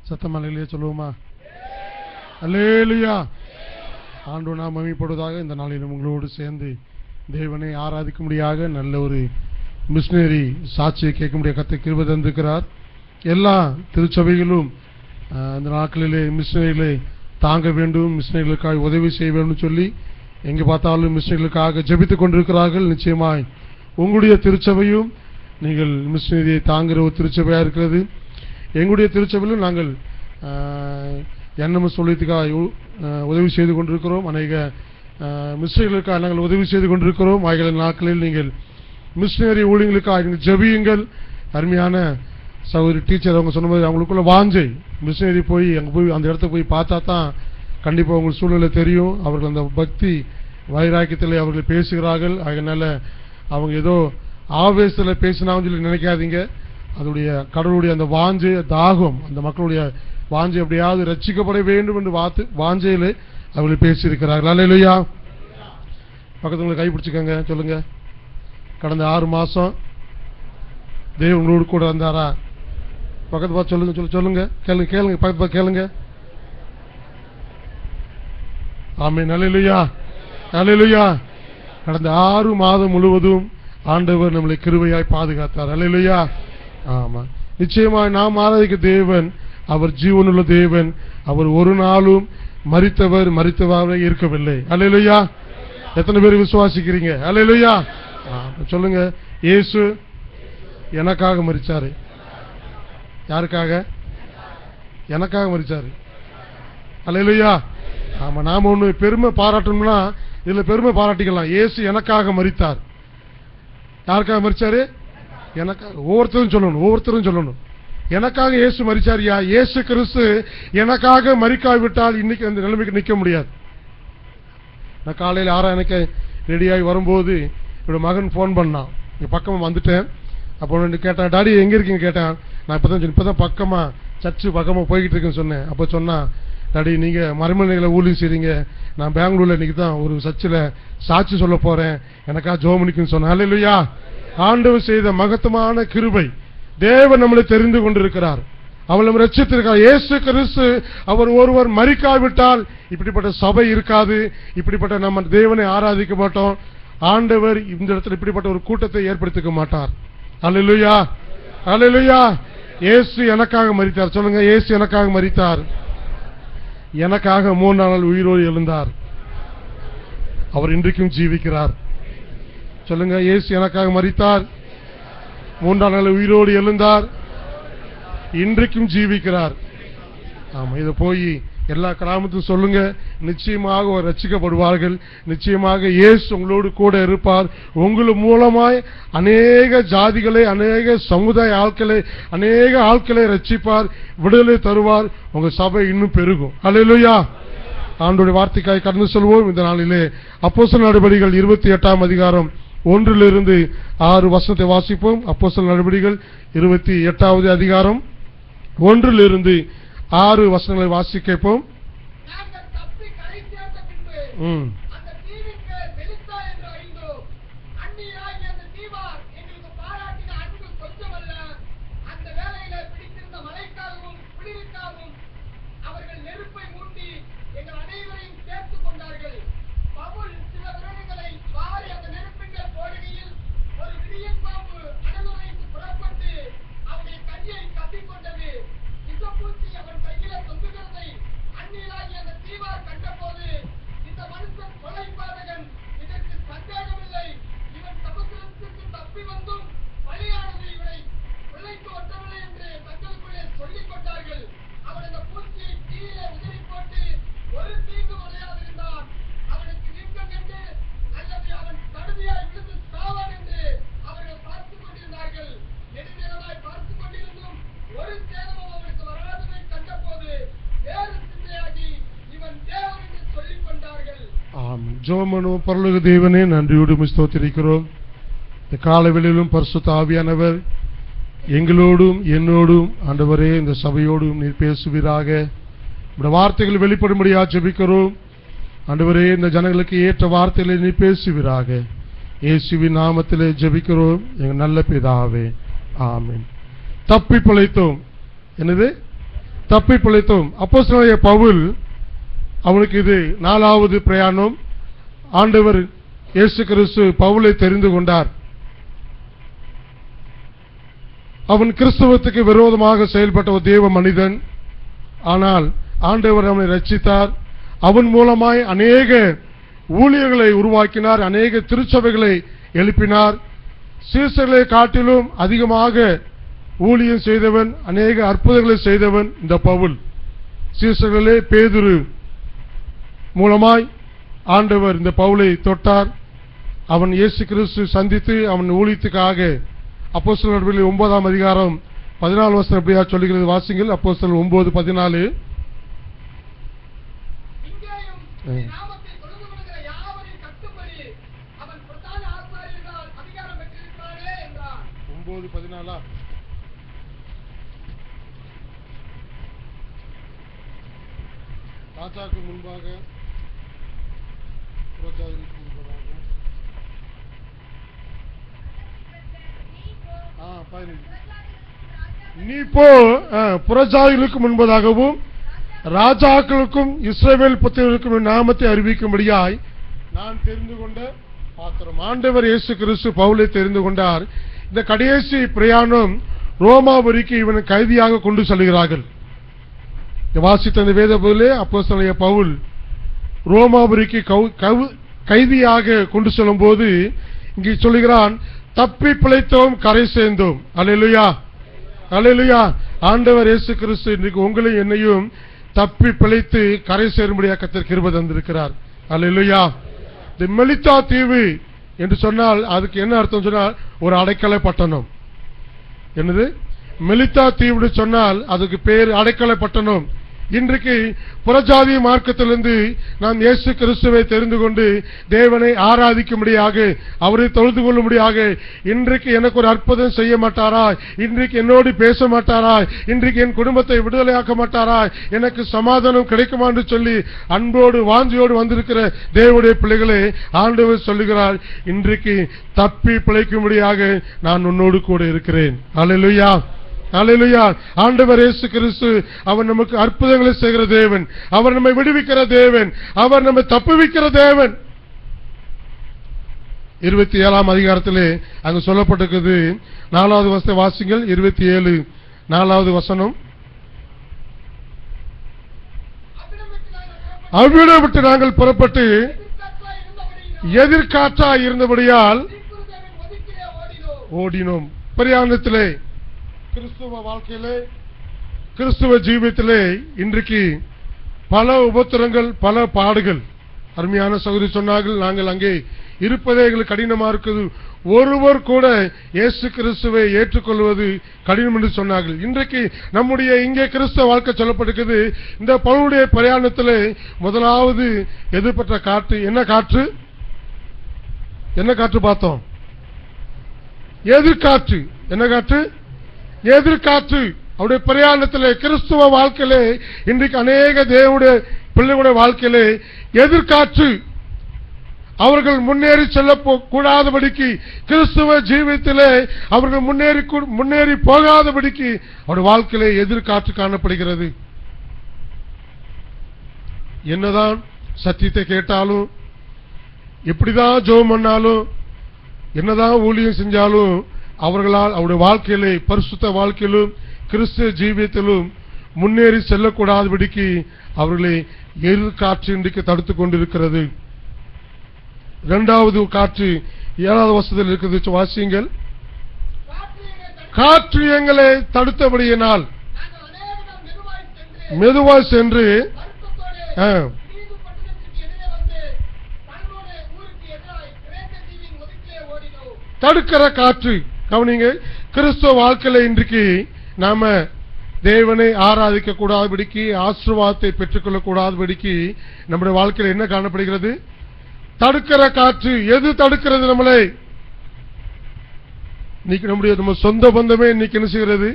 சத்தமா அல்லேலூயா சொல்லுவோமா? அல்லேலூயா. ஆண்டவர் நாம் மகிமைப்படுவதாக. இந்த நாளிலும் உங்களோடு சேர்ந்து தேவனை ஆராதிக்கும்படியாக நல்ல ஒரு மிஷினரி சாட்சியை கேட்க முடிய கர்த்தர் கிருபை தந்திருக்கிறார். எல்லா திருச்சபைகளும் இந்த நாட்களிலே மிஷினரிகளை தாங்க வேண்டும், மிஷினரிகளுக்காக உதவி செய்ய வேண்டும் சொல்லி எங்கே பார்த்தாலும் மிஷினரிகளுக்காக ஜெபித்துக் கொண்டிருக்கிறார்கள். நிச்சயமாய் உங்களுடைய திருச்சபையும் நீங்கள் மிஷினரியை தாங்குகிற ஒரு திருச்சபையாக இருக்கிறது. எங்களுடைய திருச்சபையிலும் நாங்கள் என்எம்எஸ் சொல்லியதுக்காக உதவி செய்து கொண்டிருக்கிறோம். அநேக மிஷினரிகளுக்காக நாங்கள் உதவி செய்து கொண்டிருக்கிறோம். ஆகிய நாட்களில் நீங்கள் மிஷினரி ஊழியர்களுக்காக நீங்கள் ஜெபியுங்கள். அருமையான சகோதரி டீச்சர் அவங்க சொன்ன மாதிரி அவங்களுக்குள்ள வாஞ்சை, மிஷினரி போய் அங்கே போய் அந்த இடத்த போய் பார்த்தா தான் கண்டிப்பாக உங்களுக்கு சூழ்நிலை தெரியும். அவர்கள் அந்த பக்தி வைராக்கியத்தில் அவர்கள் பேசுகிறார்கள். அதனால அவங்க ஏதோ ஆவேசத்தில் பேசினான்னு சொல்லி நினைக்காதீங்க. அதோடைய கடவுளுடைய அந்த வாஞ்சை, தாகம், அந்த மக்களுடைய வாஞ்சை எப்படியாவது ரட்சிக்கப்பட வேண்டும் என்று வாஞ்சையில் அவர்கள் பேசியிருக்கிறார்கள். அல்லேலூயா. பக்கத்துல கைப்பிடிச்சுக்கங்க, சொல்லுங்க. கடந்த 6 மாசம் தேவன் உங்களோடு கூட இருந்தாரா? பக்கத்து பார்த்து சொல்லுங்க, சொல்லுங்க, கேளுங்க, கேளுங்க, பக்கத்து பார்த்து கேளுங்க. ஆமென். அல்லேலூயா, அல்லேலூயா. கடந்த 6 மாதம் முழுவதும் ஆண்டவர் நம்மளை கிருபையாய் பாதுகாத்தார். அல்லேலூயா. ஆமா, நிச்சயமாய் நாம் ஆராதிக்க தேவன் அவர் ஜீவனுள்ள தேவன். அவர் ஒரு நாளும் மரித்தவராக இருக்கவில்லை. அல்லேலூயா. எத்தனை பேர் விசுவாசிக்கிறீங்க? அல்லேலூயா. சொல்லுங்க. இயேசு எனக்காக மரிச்சாரு. யாருக்காக? எனக்காக மரிச்சாரு. அல்லேலூயா. ஆமா, நாம ஒண்ணு பெருமை பாராட்டணும்னா இதுல பெருமை பாராட்டிக்கலாம். இயேசு எனக்காக மரித்தார். யாருக்காக மரிச்சாரு? எனக்காக. ஒவ்வொருத்தரும் சொல்லணும் எனக்காக இயேசு மரிச்சாரியா. இயேசு கிறிஸ்து எனக்காக மரிக்காவிட்டால் இன்னைக்கு அந்த நிலைமைக்கு நிற்க முடியாது. நான் காலையில் 6 ரெடியாகி வரும்போது என்னோட மகன் போன் பண்ணான். இங்க பக்கமா வந்துட்டேன். அப்போ கேட்டான், டாடி எங்க இருக்கீங்க கேட்டான். நான் இப்பதான் பக்கமா சர்ச்சு பக்கமா போய்கிட்டு இருக்கேன்னு சொன்னேன். அப்போ சொன்னா, டாடி நீங்க மறைமலைகளை ஊழியம் செய்றீங்க, நான் பெங்களூர்ல இன்னைக்கு தான் ஒரு சர்ச்சில் சாட்சி சொல்ல போறேன், எனக்கா ஜோமனிக்குன்னு சொன்னேன். அல்லேலூயா. ஆண்டவர் செய்த மகத்துவமான கிருபை. தேவன் நம்மளை தெரிந்து கொண்டிருக்கிறார். அவள் நம்ம ரட்சித்திருக்கிறார். இயேசு கிறிஸ்து அவர் ஒருவர் மரிக்காவிட்டால் இப்படிப்பட்ட சபை இருக்காது. இப்படிப்பட்ட நம்ம தேவனை ஆராதிக்க மாட்டோம். ஆண்டவர் இந்த இடத்துல இப்படிப்பட்ட ஒரு கூட்டத்தை ஏற்படுத்திக்க மாட்டார். அல்லேலூயா, அல்லேலூயா. இயேசு எனக்காக மரித்தார். சொல்லுங்க, இயேசு எனக்காக மரித்தார். எனக்காக 3 நாள் உயிரோடு எழுந்தார். அவர் இன்றைக்கும் ஜீவிக்கிறார். சொல்லுங்க, இயேசு எனக்காக மரித்தார், 3ஆம் நாள் உயிரோடு எழுந்தார், இன்றைக்கும் ஜீவிக்கிறார். ஆமா, இதை போய் எல்லா கிராமத்தும் சொல்லுங்க. நிச்சயமாக ரட்சிக்கப்படுவார்கள். நிச்சயமாக இயேசு உங்களோடு கூட இருப்பார். உங்கள் மூலமாய் அநேக ஜாதிகளை, அநேக சமுதாய ஆட்களை, அநேக ஆட்களை ரட்சிப்பார், விடுதலை தருவார். உங்க சபை இன்னும் பெருகும். அல்லேலூயா. ஆண்டவருடைய வார்த்தைக்காய் கடந்து செல்வோம். இந்த நாளிலே அப்போஸ்தலர் நடபடிகள் 28ஆம் அதிகாரம் 1 - 6 வசனத்தை வாசிப்போம். அப்போஸ்தலர் நடபடிகள் 28வது அதிகாரம் 1 - 6 வசனங்களை வாசிக்கப்போம். ஜெபமனும் பரலோக தேவனே, நன்றியோடு ஸ்தோத்திரிக்கிறோம். இந்த காலவெளியிலும் பரிசுத்த ஆவியானவர் எங்களோடும் என்னோடும் ஆண்டவரே இந்த சபையோடும் நீர் பேசுவீராக. இந்த வார்த்தைகள் வெளிப்படும்படியா ஜெபிக்கிறோம். ஆண்டவரே இந்த ஜனங்களுக்கு ஏற்ற வார்த்தைகளை நீர் பேசுவீராக. இயேசுவின் நாமத்திலே ஜெபிக்கிறோம் எங்கள் நல்ல பிதாவே, ஆமென். தப்பி பிழைத்தோம். என்னது? தப்பி பிழைத்தோம். அப்போஸ்தலனாகிய பவுல், அவனுக்கு இது 4வது பிரயாணம். ஆண்டவர் இயேசு கிறிஸ்து பவுலை தெரிந்து கொண்டார். அவன் கிறிஸ்துவத்துக்கு விரோதமாக செயல்பட்ட ஒரு தேவ மனிதன். ஆனால் ஆண்டவர் அவனை ரட்சித்தார். அவன் மூலமாய் அநேக ஊழியர்களை உருவாக்கினார், அநேக திருச்சபைகளை எழுப்பினார். சீசர்களை காட்டிலும் அதிகமாக ஊழியம் செய்தவன், அநேக அற்புதங்களை செய்தவன் இந்த பவுல். சீசர்களே பேதுரு மூலமாய் ஆண்டவர் இந்த பவுலை தொட்டார். அவன் இயேசு கிறிஸ்து சந்தித்து அவன் ஊழியத்துக்காக அப்போஸ்தலர் நடவடிக்கைகள் 9ஆம் அதிகாரம் 14 வசனம் எப்படியா சொல்லுகிறது, வாசிங்கள். அப்போஸ்தலர் 9:14. ராஜாக்கு முன்பாக நீ போ, புறஜாதிகளுக்கு முன்பதாகவும் ராஜாக்களுக்கும் இஸ்ரவேல் புத்திரருக்கும் நாமத்தை அறிவிக்கும்படியாய் நான் தெரிந்து கொண்ட பாத்திரம். ஆண்டவர் இயேசு கிறிஸ்து பவுலை தெரிந்து கொண்டார். இந்த கடைசி பிரயாணம் ரோமாபுரிக்கு இவனை கைதியாக கொண்டு செல்கிறார்கள். வாசித்த அந்த வேத பகுதியிலே அப்போஸ்தலனாகிய பவுல் ரோமாபுரிக்கு கைதியாக கொண்டு செல்லும் போது இங்கே சொல்லுகிறான், தப்பி பிழைத்தோம், கரை சேர்ந்தோம். அல்லேலூயா, அல்லேலூயா. ஆண்டவர் இயேசு கிறிஸ்து இன்றைக்கு உங்களை என்னையும் தப்பி பிழைத்து கரை சேரும்படியாக கர்த்தர் கிருபை தந்திருக்கிறார். அல்லேலூயா. இந்த மெலித்தா தீவு என்று சொன்னால் அதுக்கு என்ன அர்த்தம் சொன்னால் ஒரு அடைக்கலை பட்டணம். என்னது? மெலித்தா தீவு சொன்னால் அதுக்கு பேர் அடைக்கலை பட்டணம். இன்றைக்கு புறஜாதி மார்க்கத்திலிருந்து நாம் இயேசு கிறிஸ்துவை தெரிந்து கொண்டு தேவனை ஆராதிக்கும்படியாக, அவரை தொழுது கொள்ளும்படியாக, இன்றைக்கு எனக்கு ஒரு அற்புதம் செய்ய மாட்டாரா, இன்றைக்கு என்னோடு பேச மாட்டாரா, இன்றைக்கு என் குடும்பத்தை விடுதலையாக்க மாட்டாரா, எனக்கு சமாதானம் கிடைக்குமா என்று சொல்லி அன்போடு வாஞ்சியோடு வந்திருக்கிற தேவனுடைய பிள்ளைகளே, ஆண்டவர் சொல்லுகிறார், இன்றைக்கு தப்பி பிழைக்கும்படியாக நான் உன்னோடு கூட இருக்கிறேன். அல்லேலூயா, அல்லேலூயா. ஆண்டவர் இயேசு கிறிஸ்து அவர் நமக்கு அற்புதங்களை செய்கிற தேவன், அவர் நம்மை விடுவிக்கிற தேவன், அவர் நம்மை தப்புவிக்கிற தேவன். 27ஆம் அதிகாரத்திலே அங்கு சொல்லப்பட்டிருக்கிறது. 4வது வசனத்தை வாசிங்கள். 27 4வது வசனம். அவ்விடம் விட்டு நாங்கள் புறப்பட்டு எதிர்காற்றாய் இருந்தபடியால் ஓடினோம். பிரயாணத்திலே, கிறிஸ்துவ வாழ்க்கையிலே, கிறிஸ்துவ ஜீவியத்திலே இன்றைக்கு பல உபத்திரங்கள், பல பாடுகள். அருமையான சகோதரி சொன்னார்கள், நாங்கள் அங்கே இருப்பதே எங்களுக்கு கடினமா இருக்குது, ஒருவர் கூட இயேசு கிறிஸ்துவை ஏற்றுக்கொள்வது கடினம் என்று சொன்னார்கள். இன்றைக்கு நம்முடைய இங்கே கிறிஸ்துவ வாழ்க்கை சொல்லப்பட்டிருக்கிறது. இந்த பவுலுடைய பிரயாணத்திலே முதலாவது எதிர்பட்ட காற்று என்ன காற்று? என்ன காற்று பார்த்தோம்? எதிர்காற்று. என்ன காற்று? எதிர்காற்று. அவருடைய பிரயாணத்திலே, கிறிஸ்துவ வாழ்க்கையிலே, இன்றைக்கு அநேக தேவனுடைய பிள்ளைகளுடைய வாழ்க்கையிலே எதிர்காற்று. அவர்கள் முன்னேறி செல்ல கூடாதபடிக்கு, கிறிஸ்துவ ஜீவியத்திலே அவர்கள் முன்னேறி போகாதபடிக்கு அவருடைய வாழ்க்கையிலே எதிர்காற்று காணப்படுகிறது. என்னதான் சத்தியத்தை கேட்டாலும், எப்படிதான் ஜெபம் பண்ணாலும், என்னதான் ஊழியம் செஞ்சாலும் அவர்களால் அவருடைய வாழ்க்கையிலே, பரிசுத்த வாழ்க்கையிலும் கிறிஸ்துவ ஜீவியத்திலும் முன்னேறி செல்லக்கூடாதபடிக்கு அவர்களை எதிர்காற்று இன்றைக்கு தடுத்துக் கொண்டிருக்கிறது. இரண்டாவது காற்று 7வது வசனத்தில் இருக்கிறது, வாசியுங்கள். காற்று எங்களை தடுத்தபடியினால் மெதுவாய் சென்று தடுக்கிற காற்று. கவனிங்க, கிறிஸ்துவ வாழ்க்கையில இன்றைக்கு நாம தேவனை ஆராதிக்க கூடாதபடிக்கு, ஆசீர்வாதத்தை பெற்றுக்கொள்ள கூடாதபடிக்கு நம்முடைய வாழ்க்கையில் என்ன காணப்படுகிறது? தடுக்கிற காற்று. எது தடுக்கிறது நம்மளை? இன்னைக்கு நம்ம சொந்த பந்தமே இன்னைக்கு என்ன செய்கிறது?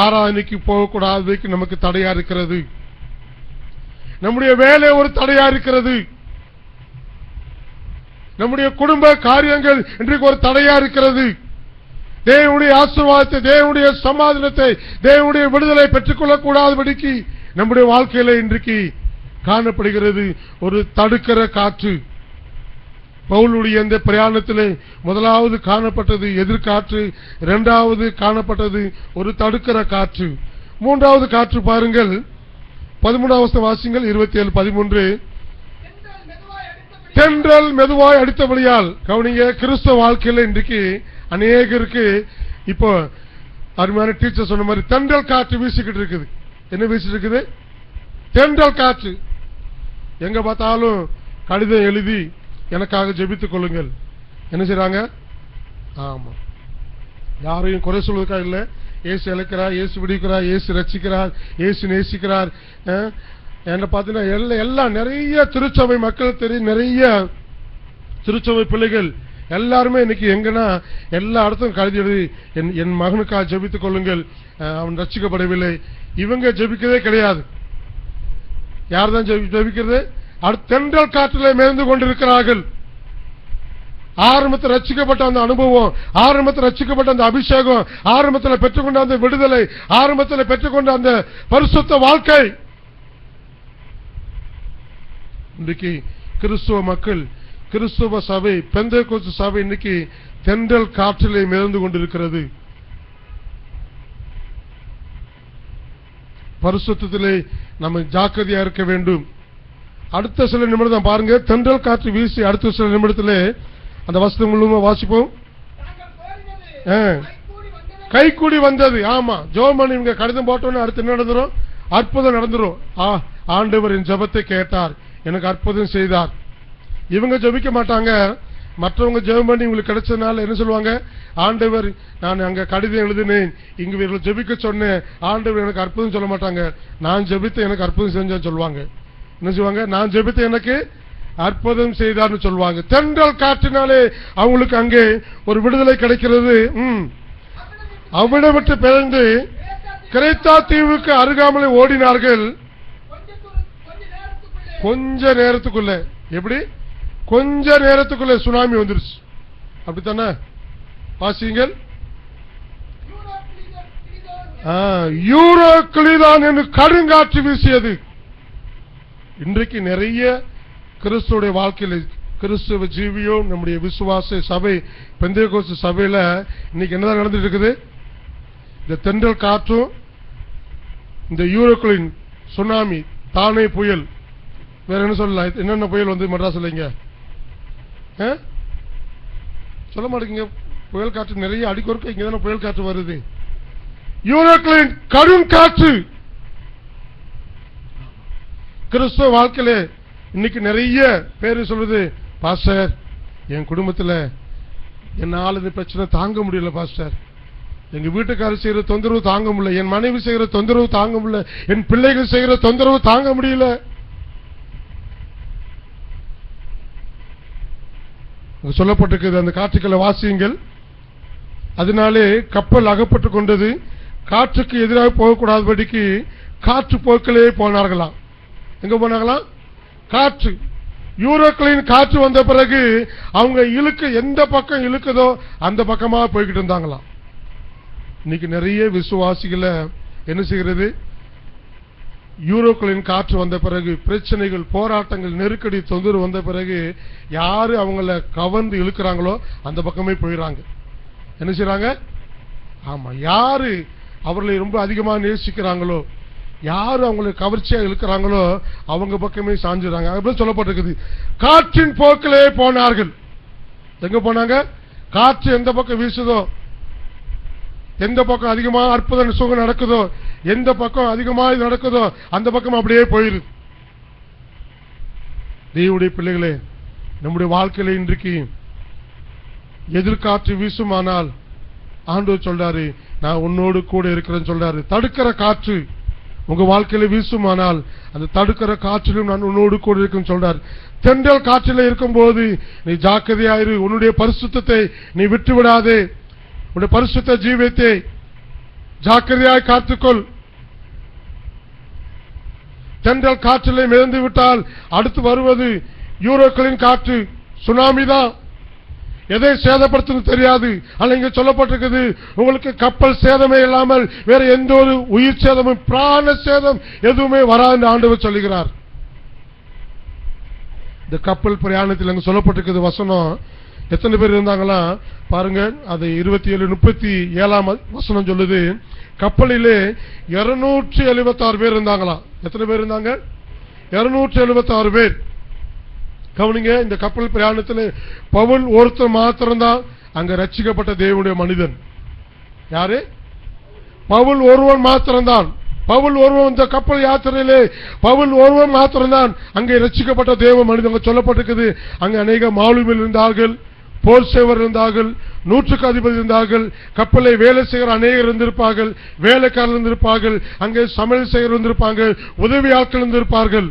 ஆராதனைக்கு போகக்கூடாதபடிக்கு நமக்கு தடையா இருக்கிறது. நம்முடைய வேலை ஒரு தடையா இருக்கிறது. நம்முடைய குடும்ப காரியங்கள் இன்றைக்கு ஒரு தடையா இருக்கிறது. தேவனுடைய ஆசீர்வாதத்தை, தேவனுடைய சமாதானத்தை, தேவனுடைய விடுதலை பெற்றுக்கொள்ளக் கூடாதபடிக்கு நம்முடைய வாழ்க்கையில இன்றைக்கு காணப்படுகிறது ஒரு தடுக்கிற காற்று. பவுலுடைய இந்த பிரயாணத்திலே முதலாவது காணப்பட்டது எதிர்காற்று, இரண்டாவது காணப்பட்டது ஒரு தடுக்கிற காற்று, மூன்றாவது காற்று பாருங்கள். 13வது வாசிங்கள் 27-13. தென்றல் மெதுவாய் அடித்தபடியால். கவனிங்க, கிறிஸ்தவ வாழ்க்கையில இன்றைக்கு அநேகருக்கு இப்போ அருமையான டீச்சர் சொன்ன மாதிரி தென்றல் காற்று வீசிக்கிட்டு இருக்குது. என்ன வீசிட்டு இருக்குது? தென்றல் காற்று. எங்க பார்த்தாலும் கடிதம் எழுதி எனக்காக ஜெபித்துக் கொள்ளுங்கள். என்ன செய்றாங்க? ஆமா, யாரையும் குறை சொல்வதற்காக இல்ல. இயேசு அழைக்கிறார், இயேசு விடுவிக்கிறார், இயேசு ரட்சிக்கிறார், இயேசு நேசிக்கிறார். என்ன பார்த்தீங்கன்னா எல்லாம் நிறைய திருச்சபை மக்கள் தெரியும், நிறைய திருச்சபை பிள்ளைகள் எல்லாருமே இன்னைக்கு எங்கன்னா எல்லா இடத்தும் கழுதி எழுதி என் மகனுக்காக ஜெபித்துக் கொள்ளுங்கள், அவன் ரட்சிக்கப்படவில்லை. இவங்க ஜெபிக்கிறதே கிடையாது. யார்தான் ஜெபிக்கிறது? தென்றல் காற்றிலே மிதந்து கொண்டிருக்கிறார்கள். ஆரம்பத்தில் ரட்சிக்கப்பட்ட அந்த அனுபவம், ஆரம்பத்தில் ரட்சிக்கப்பட்ட அந்த அபிஷேகம், ஆரம்பத்தில் பெற்றுக்கொண்ட அந்த விடுதலை, ஆரம்பத்தில் பெற்றுக்கொண்ட அந்த பரிசுத்த வாழ்க்கை, இன்றைக்கு கிறிஸ்துவ மக்கள், கிறிஸ்துவ சபை, பெந்தேகோஸ்து சபை இன்னைக்கு தென்றல் காற்றிலே மிதந்து கொண்டிருக்கிறது. பரிசுத்தத்திலே நம்ம ஜாக்கிரதையா இருக்க வேண்டும். அடுத்த சில நிமிடம் பாருங்க, தென்றல் காற்று வீசி அடுத்த சில நிமிடத்திலே அந்த வசனம் முழுவதும் வாசிப்போம். கைக்கூடி வந்தது. ஆமா, ஜோமன் இவங்க கடிதம் போட்டோன்னு அடுத்து என்ன நடந்துரும்? அற்புதம் நடந்துரும். ஆண்டவர் என் ஜெபத்தை கேட்டார், எனக்கு அற்புதம் செய்தார். இவங்க ஜெபிக்க மாட்டாங்க, மற்றவங்க ஜெபம் பண்ணி இவங்களுக்கு கிடைச்சதுனால என்ன சொல்லுவாங்க? ஆண்டவர், நான் அங்க கடிதம் எழுதினேன், இங்க இவர்கள் ஜெபிக்க சொன்னேன், ஆண்டவர் எனக்கு அற்புதம் சொல்ல மாட்டாங்க, நான் ஜெபித்து எனக்கு அற்புதம் செஞ்சேன்னு சொல்லுவாங்க. என்ன சொல்லுவாங்க? நான் ஜெபித்து எனக்கு அற்புதம் செய்தார்னு சொல்லுவாங்க. தென்றல் காற்றினாலே அவங்களுக்கு அங்கே ஒரு விடுதலை கிடைக்கிறது. அவிடம் விட்டு பிறந்து கிரேத்தா தீவுக்கு அருகாமலே ஓடினார்கள். கொஞ்ச நேரத்துக்குள்ள, எப்படி? கொஞ்ச நேரத்துக்குள்ள சுனாமி வந்துருச்சு. அப்படித்தானே? வாசிங்கள். யூரோக்ளிதான் என்று கடுங்காற்று வீசியது. இன்றைக்கு நிறைய கிறிஸ்துவோட வாழ்க்கையில், கிறிஸ்துவ ஜீவியோ நம்முடைய விசுவாச சபை பெந்தேகோஸ்து சபையில இன்னைக்கு என்னதான் நடந்துட்டு இருக்குது? இந்த தென்றல் காற்றும், இந்த யூரோக்ளின் சுனாமி, தானே புயல், வேற என்ன சொல்லலாம்? என்னென்ன புயல் வந்து மெட்ராஸ்ல இங்க சொல்ல மாட்டேங்க. புயல் காற்று நிறைய அடிக்கொருக்க இங்கதான புயல் காற்று வருது. யூரோக்ளின் கடும் காற்று. கிறிஸ்துவ வாழ்க்கையில இன்னைக்கு நிறைய பேரு சொல்லுது, பாஸ்டர் என் குடும்பத்துல என்னால இந்த பிரச்சனை தாங்க முடியல பாஸ்டர், எங்க வீட்டுக்காரர் செய்யற தொந்தரவு தாங்க முடியல, என் மனைவி செய்யற தொந்தரவு தாங்க முடியல, என் பிள்ளைகள் செய்யற தொந்தரவு தாங்க முடியல. சொல்லப்பட்டிருக்கிறது அந்த காற்றுக்களை வாசியுங்கள். அதனாலே கப்பல் அகப்பட்டுக் கொண்டது. காற்றுக்கு எதிராக போகக்கூடாதபடிக்கு காற்று போக்கிலே போனார்களாம். எங்க போனாங்களாம்? காற்று. யூரோக்களின் காற்று வந்த பிறகு அவங்க எந்த பக்கம் இழுக்குதோ அந்த பக்கமா போய்கிட்டு இருந்தாங்களாம். இன்னைக்கு நிறைய விசுவாசிகளை என்ன செய்கிறது? யூரோக்களின் காற்று வந்த பிறகு பிரச்சனைகள், போராட்டங்கள், நெருக்கடி, தொந்தரவு வந்த பிறகு யாரு அவங்கள கவர்ந்து இழுக்கிறாங்களோ அந்த பக்கமே போயிடறாங்க. என்ன செய்யறாங்க? ஆமா, யாரு அவர்களை ரொம்ப அதிகமா நேசிக்கிறாங்களோ, யாரு அவங்களை கவர்ச்சியா இழுக்கிறாங்களோ அவங்க பக்கமே சாஞ்சுறாங்க. அப்படி சொல்லப்பட்டிருக்குது. காற்றின் போக்கிலே போனார்கள். எங்க போனாங்க? காற்று எந்த பக்கம் வீசுதோ, எந்த பக்கம் அதிகமா அற்புத சுகம் நடக்குதோ, எந்த பக்கம் அதிகமா நடக்குதோ அந்த பக்கம் அப்படியே போயிரு. தேவனுடைய பிள்ளைகளே, நம்முடைய வாழ்க்கையில இன்றைக்கு எதிர்காற்று வீசுமானால் ஆண்டவர் சொல்றாரு, நான் உன்னோடு கூட இருக்கிறேன்னு சொல்றாரு. தடுக்கிற காற்று உங்க வாழ்க்கையில வீசுமானால் அந்த தடுக்கிற காற்றிலும் நான் உன்னோடு கூட இருக்குன்னு சொல்றாரு. தென்றல் காற்றில இருக்கும் போது நீ ஜாக்கிரதையாயிரு. உன்னுடைய பரிசுத்தத்தை நீ விட்டு விடாதே. உன்னுடைய பரிசுத்த ஜீவியத்தை ஜாக்கிரதையாய் காத்துக்கொள். தென்றல் காற்றிலே மிதந்து விட்டால் அடுத்து வருவது யூரோக்களின் காற்று, சுனாமி தான். எதை சேதப்படுத்தணும் தெரியாது. அல்ல சொல்லப்பட்டிருக்குது, உங்களுக்கு கப்பல் சேதமே இல்லாமல் வேற எந்த ஒரு உயிர் சேதமும் பிராண சேதம் எதுவுமே வராது ஆண்டவர் சொல்லுகிறார். இந்த கப்பல் பிரயாணத்தில் அங்கு சொல்லப்பட்டிருக்கிறது வசனம் எத்தனை பேர் இருந்தாங்களா பாருங்க. அது 27:37 வசனம் சொல்லுது, கப்பலிலே 276 பேர் இருந்தாங்களாம். எத்தனை பேர் இருந்தாங்க? 276 பேர். கவனிங்க, இந்த கப்பல் பிரயாணத்தில் பவுல் ஒருத்தர் மாத்திரம்தான் அங்க ரட்சிக்கப்பட்ட தேவனுடைய மனிதன். யாரு? பவுல் ஒருவன் மாத்திரம்தான். பவுல் ஒருவன், இந்த கப்பல் யாத்திரையிலே பவுல் ஒருவன் மாத்திரம்தான் அங்கே ரட்சிக்கப்பட்ட தேவ மனிதன். சொல்லப்பட்டிருக்குது, அங்கே அநேக மாலுமிகள் இருந்தார்கள், போர் சேவர் இருந்தார்கள், 100க்கு அதிபதி இருந்தார்கள், கப்பலை வேலை செய்கிற அநேகர் இருந்திருப்பார்கள், வேலைக்காரர் இருந்திருப்பார்கள், அங்கே சமையல் செய்கிற இருந்திருப்பாங்க, உதவி ஆட்கள் இருந்திருப்பார்கள்.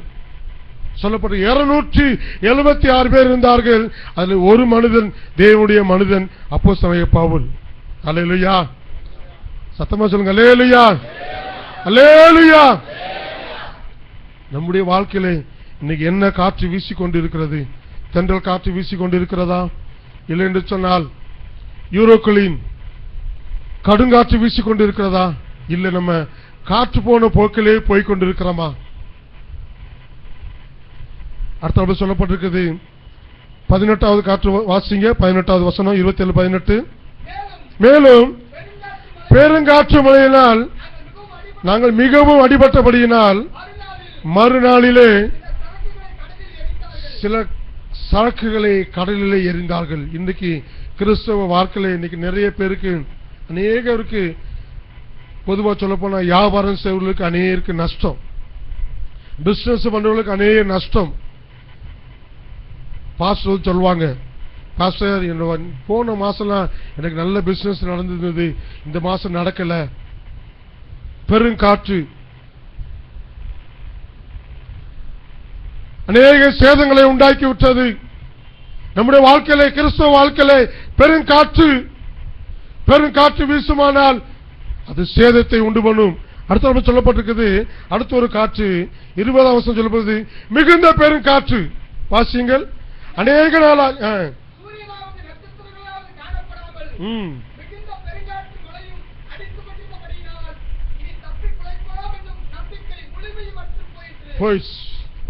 சொல்லப்பட்ட 276 பேர் இருந்தார்கள். அதில் ஒரு மனிதன், தேவனுடைய மனிதன், அப்போஸ்தலனாகிய பவுல். அல்லேலூயா, சத்தமா சொல்லுங்க அல்லேலூயா, அல்லேலூயா. நம்முடைய வாழ்க்கையிலே இன்னைக்கு என்ன காற்று வீசிக்கொண்டிருக்கிறது? தென்றல் காற்று வீசிக்கொண்டிருக்கிறதா? இல்லை என்று சொன்னால் யூரோக்களின் கடுங்காற்று வீசிக்கொண்டிருக்கிறதா? இல்லை நம்ம காற்று போன போக்கிலே போய்கொண்டிருக்கிறோமா? அடுத்த சொல்லப்பட்டிருக்கிறது 18வது காற்று வாசிங்க. 18வது வசனம் 27-18. மேலும் பெருங்காற்று மழையினால் நாங்கள் மிகவும் அடிபட்டபடியினால் மறுநாளிலே சில சரக்குகளை கடலிலே எறிந்தார்கள். இன்றைக்கு கிறிஸ்தவ வாழ்க்கையில இன்னைக்கு நிறைய பேருக்கு, அநேகருக்கு, பொதுவா சொல்ல போனா வியாபாரம் செய்வர்களுக்கு அநேகருக்கு நஷ்டம், பிசினஸ் பண்றவர்களுக்கு அநேக நஷ்டம். பாஸ்டர் சொல்லுவாங்க, பாஸ்டர் போன மாசம்லாம் எனக்கு நல்ல பிசினஸ் நடந்தது, இந்த மாசம் நடக்கல, பெருங்காற்று அநேக சேதங்களை உண்டாக்கி விட்டது. நம்முடைய வாழ்க்கையில, கிறிஸ்தவ வாழ்க்கையில பெருங்காற்று வீசுமானால் அது சேதத்தை உண்டு பண்ணும். அடுத்த சொல்லப்பட்டிருக்குது, அடுத்த ஒரு காற்று 20ஆம் வசனம் சொல்லப்படுது, மிகுந்த பெருங்காற்று. வாசியுங்கள். அநேக நாளாக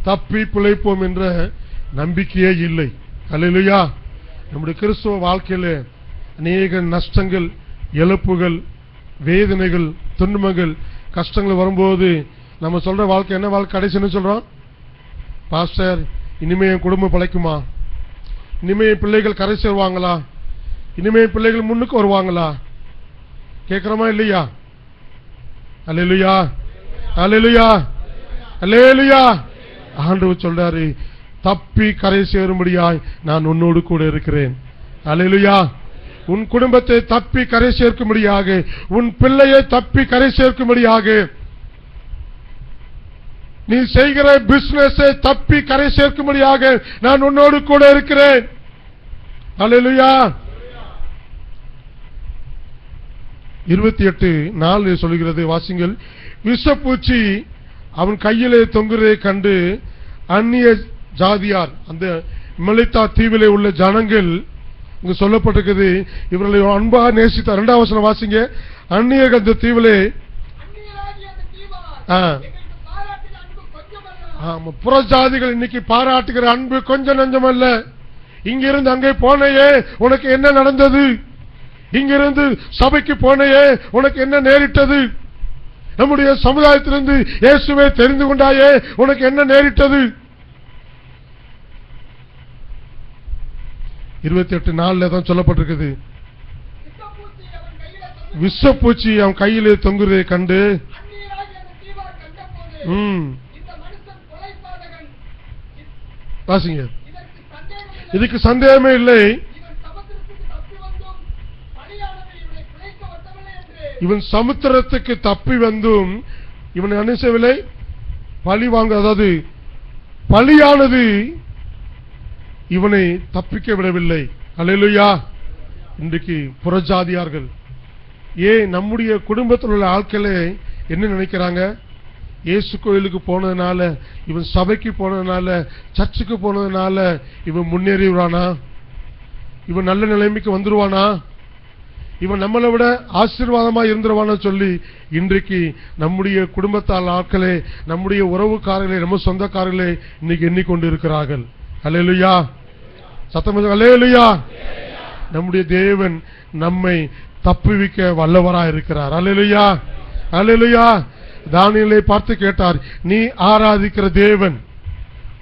தப்பி பிழைப்போம் என்ற நம்பிக்கையே இல்லை. அல்லேலூயா. நம்முடைய கிறிஸ்தவ வாழ்க்கையில அநேக நஷ்டங்கள், இழப்புகள், வேதனைகள், துன்பங்கள், கஷ்டங்கள் வரும்போது நம்ம சொல்ற வாழ்க்கை என்ன வாழ்க்கை? கடைசின்னு சொல்றோம், பாஸ்டர் இனிமே என் குடும்பம் பிழைக்குமா? இனிமே பிள்ளைகள் கரை சேருவாங்களா? இனிமே பிள்ளைகள் முன்னுக்கு வருவாங்களா? கேட்கிறோமா இல்லையா? அல்லேலூயா, அல்லேலூயா, அல்லேலூயா. ஆண்டவர் சொல்றாரு, தப்பி கரை சேரும்படியாய் நான் உன்னோடு கூட இருக்கிறேன். அல்லேலூயா. உன் குடும்பத்தை தப்பி கரை சேர்க்கும்படியாக, உன் பிள்ளையை தப்பி கரை சேர்க்கும்படியாக, நீ செய்கிற பிசினஸை தப்பி கரை சேர்க்கும்படியாக நான் உன்னோடு கூட இருக்கிறேன். அல்லேலூயா. 28:4 சொல்கிறது, வாசிங்கள். விஷப்பூச்சி அவன் கையிலே தொங்குறதை கண்டு அந்நிய ஜாதியார், அந்த மலித்தா தீவிலே உள்ள ஜனங்கள், இங்கு சொல்லப்பட்டிருக்கிறது, இவர்களை அன்பாக நேசித்த. 2ஆம் வசனம் வாசிங்க. அந்நிய அந்த தீவிலே புறஜாதிகள் இன்னைக்கு பாராட்டுகிற அன்பு கொஞ்சம் நஞ்சம் அல்ல. இங்கிருந்து அங்கே போனையே உனக்கு என்ன நடந்தது? இங்கிருந்து சபைக்கு போனையே உனக்கு என்ன நேரிட்டது? நம்முடைய சமுதாயத்திலிருந்து இயேசுவை தெரிந்து கொண்டாயே உனக்கு என்ன நேரிட்டது? 28:4 தான் சொல்லப்பட்டிருக்குது. விஷப்பூச்சி அவன் கையிலே தொங்குறதை கண்டு வாசிங்க. இதுக்கு சந்தேகமே இல்லை, இவன் சமுத்திரத்துக்கு தப்பி வந்தும் இவன் அனுசவில்லை பழி வாங்க, அதாவது பழியானது இவனை தப்பிக்க விடவில்லை. அல்லேலூயா. இன்றைக்கு புறஜாதியார்கள் நம்முடைய குடும்பத்தில் உள்ள ஆட்களே என்ன நினைக்கிறாங்க? இயேசு கோயிலுக்கு போனதுனால, இவன் சபைக்கு போனதுனால, சர்ச்சுக்கு போனதுனால இவன் முன்னேறிவானா? இவன் நல்ல நிலைமைக்கு வந்துருவானா, இவன் நம்மளை விட ஆசீர்வாதமா இருந்துருவான்னு சொல்லி இன்றைக்கு நம்முடைய குடும்பத்தால் ஆட்களே, நம்முடைய உறவுக்காரர்களே, நம்ம சொந்தக்காரர்களே இன்னைக்கு எண்ணிக்கொண்டு இருக்கிறார்கள். அல்லேலூயா, சத்தம் அல்லேலூயா. நம்முடைய தேவன் நம்மை தப்புவிக்க வல்லவராய் இருக்கிறார். அல்லேலூயா, அல்லேலூயா. தானியேலை பார்த்து கேட்டார், நீ ஆராதிக்கிற தேவன்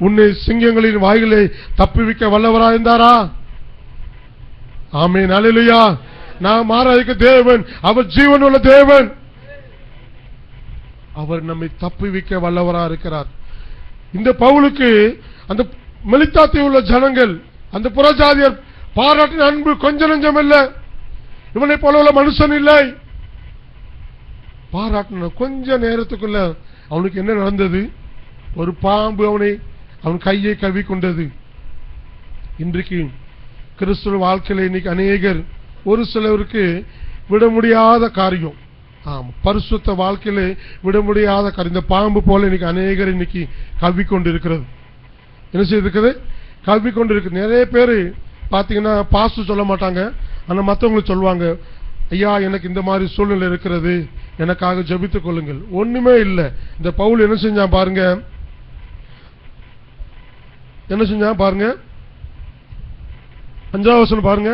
உன்னை சிங்கங்களின் வாயிலை தப்புவிக்க வல்லவராய் இருந்தாரா? ஆமென், அல்லேலூயா. நாம் ஆராதிக்கிற தேவன் அவர் ஜீவன் உள்ள தேவன், அவர் நம்மை தப்புவிக்க வல்லவராய் இருக்கிறார். இந்த பவுலுக்கு அந்த மெலித்தாத்தில் உள்ள ஜனங்கள், அந்த புறஜாதியர் பாராட்டின அன்பு கொஞ்ச நஞ்சம் இல்ல. இவனை போல உள்ள மனுஷன் இல்லை. பாராட்டின கொஞ்ச நேரத்துக்குள்ள அவனுக்கு என்ன நடந்தது? ஒரு பாம்பு அவன் கையை கவ்வி கொண்டது. இன்றைக்கு கிறிஸ்துவ வாழ்க்கையில இன்னைக்கு அநேகர், ஒரு சிலருக்கு விட முடியாத காரியம், பரிசுத்த வாழ்க்கையில விட முடியாத காரியம், இந்த பாம்பு போல இன்னைக்கு அநேகர் இன்னைக்கு கவ்வி கொண்டு இருக்கிறது. என்ன செய்திருக்குது? கவ்வி கொண்டு இருக்கு. நிறைய பேர் பாத்தீங்கன்னா பாஸ்டர் சொல்ல மாட்டாங்க, ஆனா மற்றவங்களுக்கு சொல்லுவாங்க, ஐயா எனக்கு இந்த மாதிரி சூழ்நிலை இருக்கிறது, எனக்காக ஜெபித்துக் கொள்ளுங்கள். ஒண்ணுமே இல்லை. இந்த பவுல் என்ன செஞ்சான் பாருங்க, என்ன செஞ்சான் பாருங்க, 5வது வசனம் பாருங்க.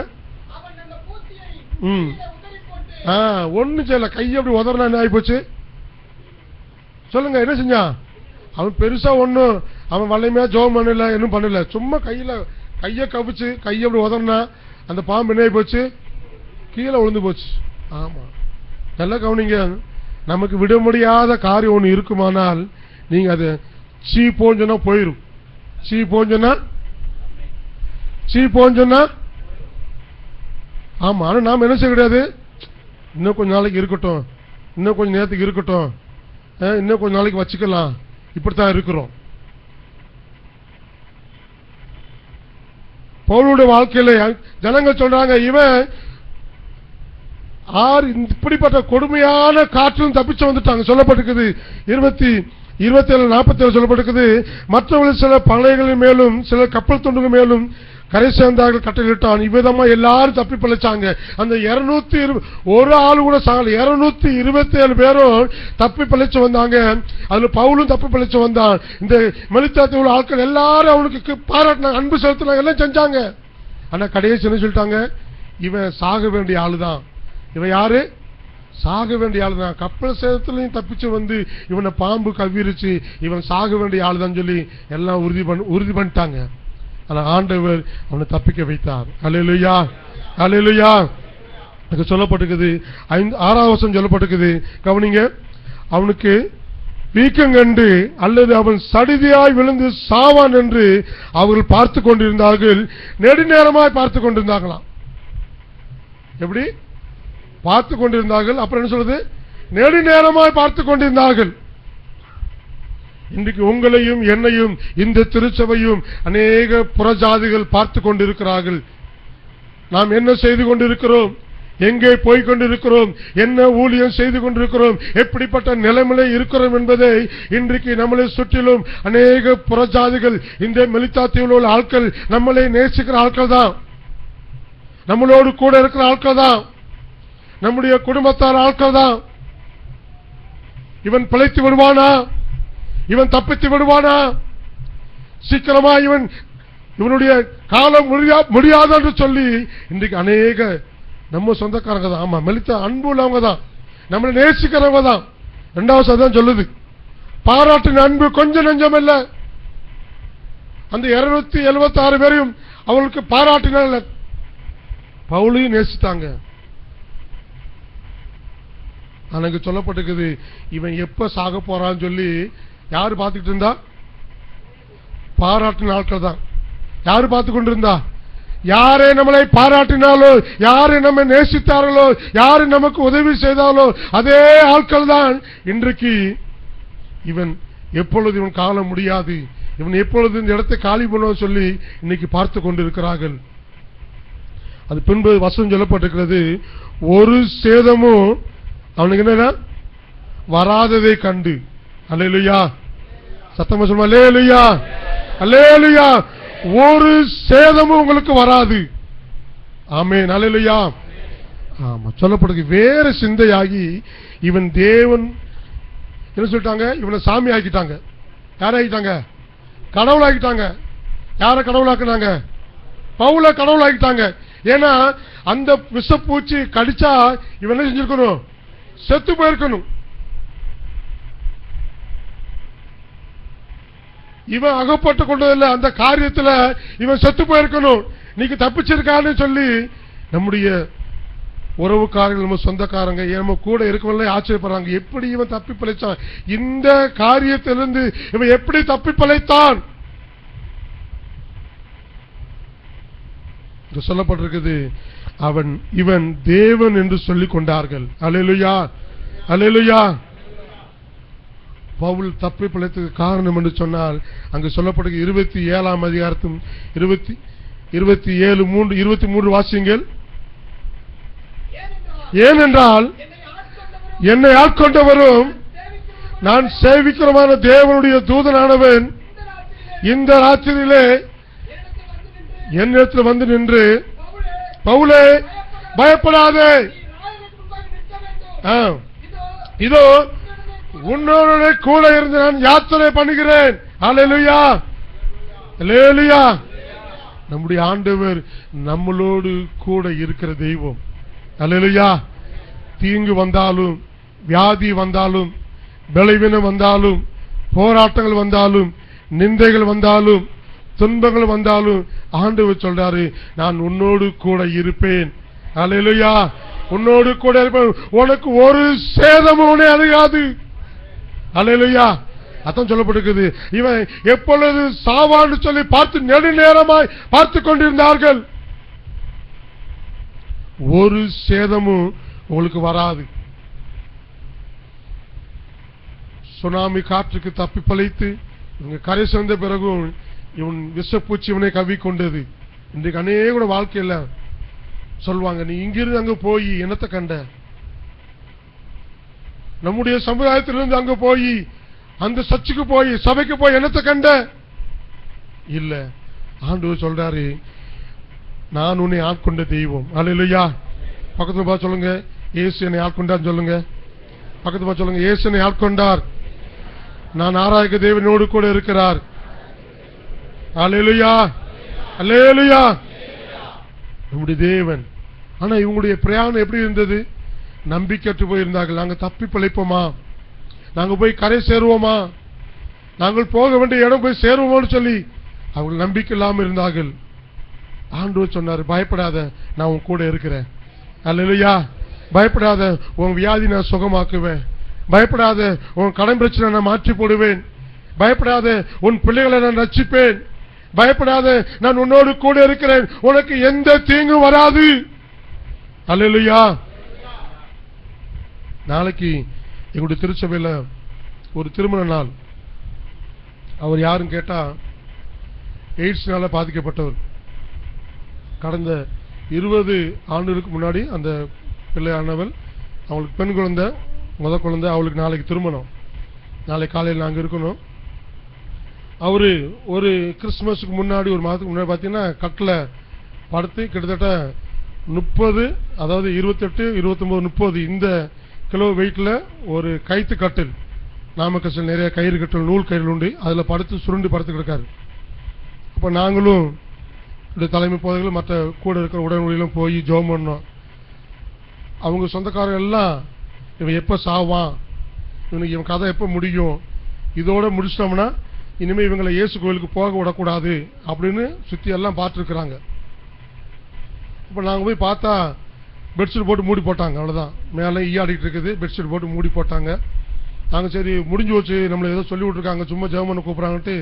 ஒண்ணு செய்யல, கையை அப்படி உதறனா என்ன ஆகி போச்சு சொல்லுங்க? என்ன செஞ்சான் அவன்? பெருசா ஒண்ணும் அவன் வல்லமையா ஜெபம் பண்ணல, இன்னும் பண்ணல. சும்மா கையை கவிச்சு கையை அப்படி உதறனா அந்த பாம்பு என்ன ஆகி போச்சு? கீழே விழுந்து போச்சு. ஆமா, நல்லா கவனிங்க. நமக்கு விட முடியாத காரியம் ஒண்ணு இருக்குமானால் நீங்க அது சீ போஞ்சனா போயிரும். சீ போஞ்சனா ஆமா. ஆனா நாம என்ன செய்ய கிடையாது, இன்னும் கொஞ்ச நாளைக்கு இருக்கட்டும், இன்னும் கொஞ்ச நேரத்துக்கு இருக்கட்டும், இன்னும் கொஞ்ச நாளைக்கு வச்சுக்கலாம், இப்படித்தான் இருக்கிறோம். பவுலுடைய வாழ்க்கையில ஜனங்கள் சொல்றாங்க, இவன் இப்படிப்பட்ட கொடுமையான காற்றிலும் தப்பிச்சு வந்துட்டாங்க. சொல்லப்பட்டிருக்குது 27:47 சொல்லப்பட்டிருக்குது. மற்றவர்கள் சில பழைகளின் மேலும் சில கப்பல் துண்டுகள் மேலும் கரை சேர்ந்தார்கள் கட்டளிட்டான். இவ்விதமா எல்லாரும் தப்பி பிழைச்சாங்க. அந்த 220 ஒரு ஆள் கூட சாகல, 227 பேரும் தப்பி பிழைச்சு வந்தாங்க. அதுல பவுலும் தப்பி பிழைச்சு வந்தான். இந்த மெலித்தாத்தில் உள்ள ஆட்கள் எல்லாரும் அவனுக்கு பாராட்டினாங்க, அன்பு செலுத்தினாங்க, எல்லாம் செஞ்சாங்க. ஆனா கடைசி என்ன சொல்லிட்டாங்க, இவன் சாக வேண்டிய ஆளுதான். இவன் யாரு? சாக வேண்டிய ஆளுதான். கப்பல் சேதத்திலையும் தப்பிச்சு வந்து இவனை பாம்பு கவ்விருச்சு, இவன் சாக வேண்டிய ஆளுதான் சொல்லி எல்லாம் உறுதி பண்ணிட்டாங்க. ஆனா ஆண்டவர் அவனை தப்பிக்க வைத்தார். அல்லேலூயா, அல்லேலூயா. சொல்லப்பட்டிருக்குது 6வது வசனம் சொல்லப்பட்டிருக்குது. கவனிங்க, அவனுக்கு வீக்கம் கண்டு அல்லது அவன் சடிதியாய் விழுந்து சாவான் என்று அவர்கள் பார்த்து கொண்டிருந்தார்கள். நெடுநேரமாய் பார்த்து கொண்டிருந்தாங்களாம். எப்படி பார்த்து கொண்டிருந்தார்கள்? அப்புறம் என்ன சொல்றது? நெடுநேரமாய் பார்த்து கொண்டிருந்தார்கள். இன்றைக்கு உங்களையும் என்னையும் இந்த திருச்சபையும் அநேக புறஜாதிகள் பார்த்து கொண்டிருக்கிறார்கள். நாம் என்ன செய்து கொண்டிருக்கிறோம், எங்கே போய் கொண்டிருக்கிறோம், என்ன ஊழியம் செய்து கொண்டிருக்கிறோம், எப்படிப்பட்ட நிலைமையில இருக்கிறோம் என்பதை இன்றைக்கு நம்மளை சுற்றிலும் அநேக புறஜாதிகள், இந்த மெலித்தாத்தில் உள்ள ஆட்கள், நம்மளை நேசிக்கிற ஆட்கள் தான், நம்மளோடு கூட இருக்கிற ஆட்கள் தான், நம்முடைய குடும்பத்தார் ஆட்கள் தான். இவன் பிழைத்து விடுவானா, இவன் தப்பித்து விடுவானா, சீக்கிரமா இவனுடைய காலம் முடியாது என்று சொல்லி இன்றைக்கு அநேக நம்ம சொந்தக்காரங்க தான். ஆமா, மெலித்த அன்பு உள்ளவங்க தான், நம்மளை நேசிக்கிறவங்க தான். 2வது அதான் சொல்லுது, பாராட்டின அன்பு கொஞ்சம் நஞ்சம் இல்ல. அந்த 276 பேரையும் அவளுக்கு பாராட்டினால பவுலையும் நேசித்தாங்க. எனக்கு சொல்லப்பட்டிருக்குது, இவன் எப்ப சாக போறான்னு சொல்லி யாரு பார்த்துக்கிட்டு இருந்தா? பாராட்டின ஆட்கள் தான். யாரு பார்த்து கொண்டிருந்தா? யாரை நம்மளை பாராட்டினாலோ, யாரை நம்ம நேசித்தார்களோ, யாரு நமக்கு உதவி செய்தாலோ அதே ஆட்கள் தான் இன்றைக்கு இவன் எப்பொழுது இவன் காலம் முடியாது, இவன் எப்பொழுது இந்த இடத்தை காலி பண்ணுவோம் சொல்லி இன்னைக்கு பார்த்து கொண்டிருக்கிறார்கள். அது பின்பு வசனம் சொல்லப்பட்டிருக்கிறது, ஒரு சேதமும் அவனுக்கு என்ன வராததை கண்டு. அல்லேலூயா, சத்தமா சொல்லுமா? அல்லேலூயா, அல்லேலூயா. ஒரு சேதமும் உங்களுக்கு வராது. ஆமென். அல்லேலூயா. ஆமா, சொல்லப்படுது வேற சிந்தையாகி இவன் தேவன் என்ன சொல்லிட்டாங்க, இவனை சாமி ஆக்கிட்டாங்க. யாராகிட்டாங்க? கடவுள் ஆகிட்டாங்க. யார கடவுளாக்குனாங்க? பவுல கடவுள் ஆகிட்டாங்க. ஏன்னா அந்த விஷப்பூச்சி கடிச்சா இவன் என்ன செஞ்சிருக்கணும்? செத்து போயிருக்கணும். இவன் அகப்பட்டு கொண்டதில்லை, அந்த காரியத்தில் இவன் செத்து போயிருக்கணும். நீங்க தப்பிச்சிருக்கான்னு சொல்லி நம்முடைய உறவுக்காரர்கள், நம்ம சொந்தக்காரங்க, நம்ம கூட இருக்கவங்களே ஆச்சரியப்படுறாங்க. எப்படி இவன் தப்பி பிழைச்சான்? இந்த காரியத்திலிருந்து இவன் எப்படி தப்பி பிழைத்தான்? சொல்லப்பட்டிருக்குது, இவன் தேவன் என்று சொல்லிக் கொண்டார்கள். அல்லேலூயா, அல்லேலூயா. பவுல் தப்பி பிழைத்ததுக்கு காரணம் என்று சொன்னால் அங்கு சொல்லப்படுகிற 27ஆம் அதிகாரத்தும் 23 வாசியுங்கள். ஏனென்றால் என்னை ஆட்கொண்டவரும் நான் சேவிக்கிறமான தேவனுடைய தூதனானவன் இந்த ராத்திரியிலே என்னிடத்தில் வந்து நின்று, பவுலே பயப்படாதே, இதோ உன்னோட கூட இருந்து நான் யாத்திரை பண்ணுகிறேன். அல்லேலூயா, அல்லேலூயா. நம்முடைய ஆண்டவர் நம்மளோடு கூட இருக்கிற தெய்வம். அல்லேலூயா. தீங்கு வந்தாலும், வியாதி வந்தாலும், பலவீனம் வந்தாலும், போராட்டங்கள் வந்தாலும், நிந்தைகள் வந்தாலும், துன்பங்கள் வந்தாலும் ஆண்டவர் சொல்றாரு, நான் உன்னோடு கூட இருப்பேன். அல்லேலூயா. உன்னோடு கூட இருப்பேன், உனக்கு ஒரு சேதமும் அணுகாது. அல்லேலூயா. அதான் சொல்லப்பட்டிருக்குது, இவன் எப்பொழுது சாவான்னு சொல்லி பார்த்து நெடுநேரமாய் பார்த்து கொண்டிருந்தார்கள். ஒரு சேதமும் உங்களுக்கு வராது. சுனாமி காற்றுக்கு தப்பி பழைத்து இவங்க கரை சேர்ந்த பிறகும் இவன் விஷப்பூச்சி இவனை கவி கொண்டது. இன்றைக்கு அநேக வாழ்க்கையில சொல்வாங்க, நீ இங்கிருந்து அங்க போய் என்னத்தை கண்ட? நம்முடைய சமுதாயத்திலிருந்து அங்க போய் அந்த சர்ச்சுக்கு போய் சபைக்கு போய் என்னத்தை கண்ட? இல்ல, ஆண்டவர் சொல்றாரு, நான் உன்னை ஆட்கொண்ட தெய்வம். அல்லேலூயா. பக்கத்துல பார்த்து சொல்லுங்க, இயேசு என்னை ஆட்கொண்டார் சொல்லுங்க. பக்கத்துல பார்த்து சொல்லுங்க, இயேசு என்னை ஆட்கொண்டார். நான் ஆராய்க்க தேவனோடு கூட இருக்கிறார். அல்லேலூயா, அல்லேலூயா. நம்முடைய தேவன். ஆனா இவங்களுடைய பிரயாணம் எப்படி இருந்தது? நம்பிக்கையற்று போயிருந்தார்கள். நாங்க தப்பி பிழைப்போமா? நாங்க போய் கரை சேருவோமா? நாங்கள் போக வேண்டிய இடம் போய் சேருவோம்னு சொல்லி அவர்கள் நம்பிக்கை இல்லாம இருந்தார்கள். ஆண்டவர் சொன்னார், பயப்படாத, நான் உன் கூட இருக்கிறேன். அல்லேலூயா. பயப்படாத, உன் வியாதி நான் சுகமாக்குவேன். பயப்படாத, உன் கடன் பிரச்சனை நான் மாற்றி போடுவேன். பயப்படாத, உன் பிள்ளைகளை நான் ரட்சிப்பேன். பயப்படாத, நான் உன்னோடு கூட இருக்கிறேன். உனக்கு எந்த தீங்கும் வராது. அல்லேலூயா. நாளைக்கு எங்களுடைய திருச்சபையில ஒரு திருமண நாள். அவர் யாரும் கேட்டா, எய்ட்ஸ்னால பாதிக்கப்பட்டவர். கடந்த 20 ஆண்டுகளுக்கு முன்னாடி அந்த பிள்ளையானவள், அவங்களுக்கு பெண் குழந்தை, முதல் குழந்தை, அவளுக்கு நாளைக்கு திருமணம். நாளை காலையில் நாங்கள் இருக்கணும். அவரு ஒரு கிறிஸ்துமஸுக்கு முன்னாடி, ஒரு மாதத்துக்கு முன்னாடி பார்த்தீங்கன்னா கட்டில் படுத்து கிட்டத்தட்ட 30, அதாவது 28, 29, 30 இந்த கிலோ வெயிட்ல ஒரு கைத்து கட்டில், நாமக்கல் நிறைய கயிறு கட்டல், நூல் கயிறு உண்டு, அதில் படுத்து சுருண்டு படுத்து கிடக்காரு. அப்போ நாங்களும் தலைமை போதைகளும் மற்ற கூட இருக்கிற உடனடியிலும் போய் ஜெபம் பண்ணோம். அவங்க சொந்தக்காரர்கள் எல்லாம், இவன் எப்போ சாவான், இவனுக்கு இவன் கதை எப்போ முடியும், இதோட முடிச்சிட்டோம்னா இனிமேல் இவங்களை இயேசு கோயிலுக்கு போக விடக்கூடாது அப்படின்னு சுற்றி எல்லாம் பார்த்துருக்குறாங்க. இப்போ நாங்கள் போய் பார்த்தா பெட்ஷீட் போட்டு மூடி போட்டாங்க. அவ்வளோதான், மேலே ஈயாடிட்டு இருக்குது, பெட்ஷீட் போட்டு மூடி போட்டாங்க. நாங்கள் சரி முடிஞ்சு வச்சு, நம்மளை ஏதோ சொல்லி விட்ருக்காங்க, சும்மா ஜெபம் பண்ண கூப்பிட்றாங்கன்ட்டு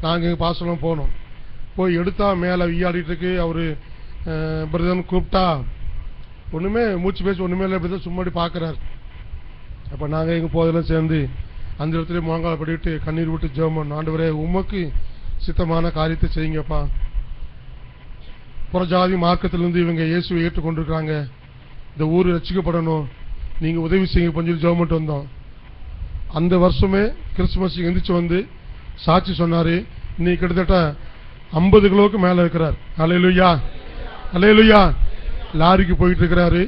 நாங்கள் எங்கள் பாசலாம் போனோம். போய் எடுத்தா மேலே ஈயாடிட்டு இருக்கு. அவர் பிரதர்னு கூப்பிட்டா ஒன்றுமே மூச்சு பேச்சு ஒன்றுமே இல்லை, இப்படி தான் சும்மாடி பார்க்குறாரு. அப்போ நாங்கள் எங்கள் போதெல்லாம் சேர்ந்து அந்த இடத்துல முழங்கால படிவிட்டு கண்ணீர் விட்டு ஜெபம் பண்ணோம். ஆண்டவரே, உமக்கு சித்தமான காரியத்தை செய்யுங்கப்பா. புறஜாதி மார்க்கத்திலிருந்து இவங்க இயேசுவை ஏற்றுக்கொண்டிருக்கிறாங்க, இந்த ஊர் ரட்சிக்கப்படணும், நீங்கள் உதவி செய்யுங்க கொஞ்சம் ஜெபம் பண்ணிட்டு வந்தோம். அந்த வருஷமே கிறிஸ்துமஸ் எந்திரிச்சு வந்து சாட்சி சொன்னார். இன்னைக்கு கிட்டத்தட்ட 50 கிலோவுக்கு மேலே இருக்கிறார். அல்லேலூயா, அல்லேலூயா. லாரிக்கு போயிட்டு இருக்கிறாரு,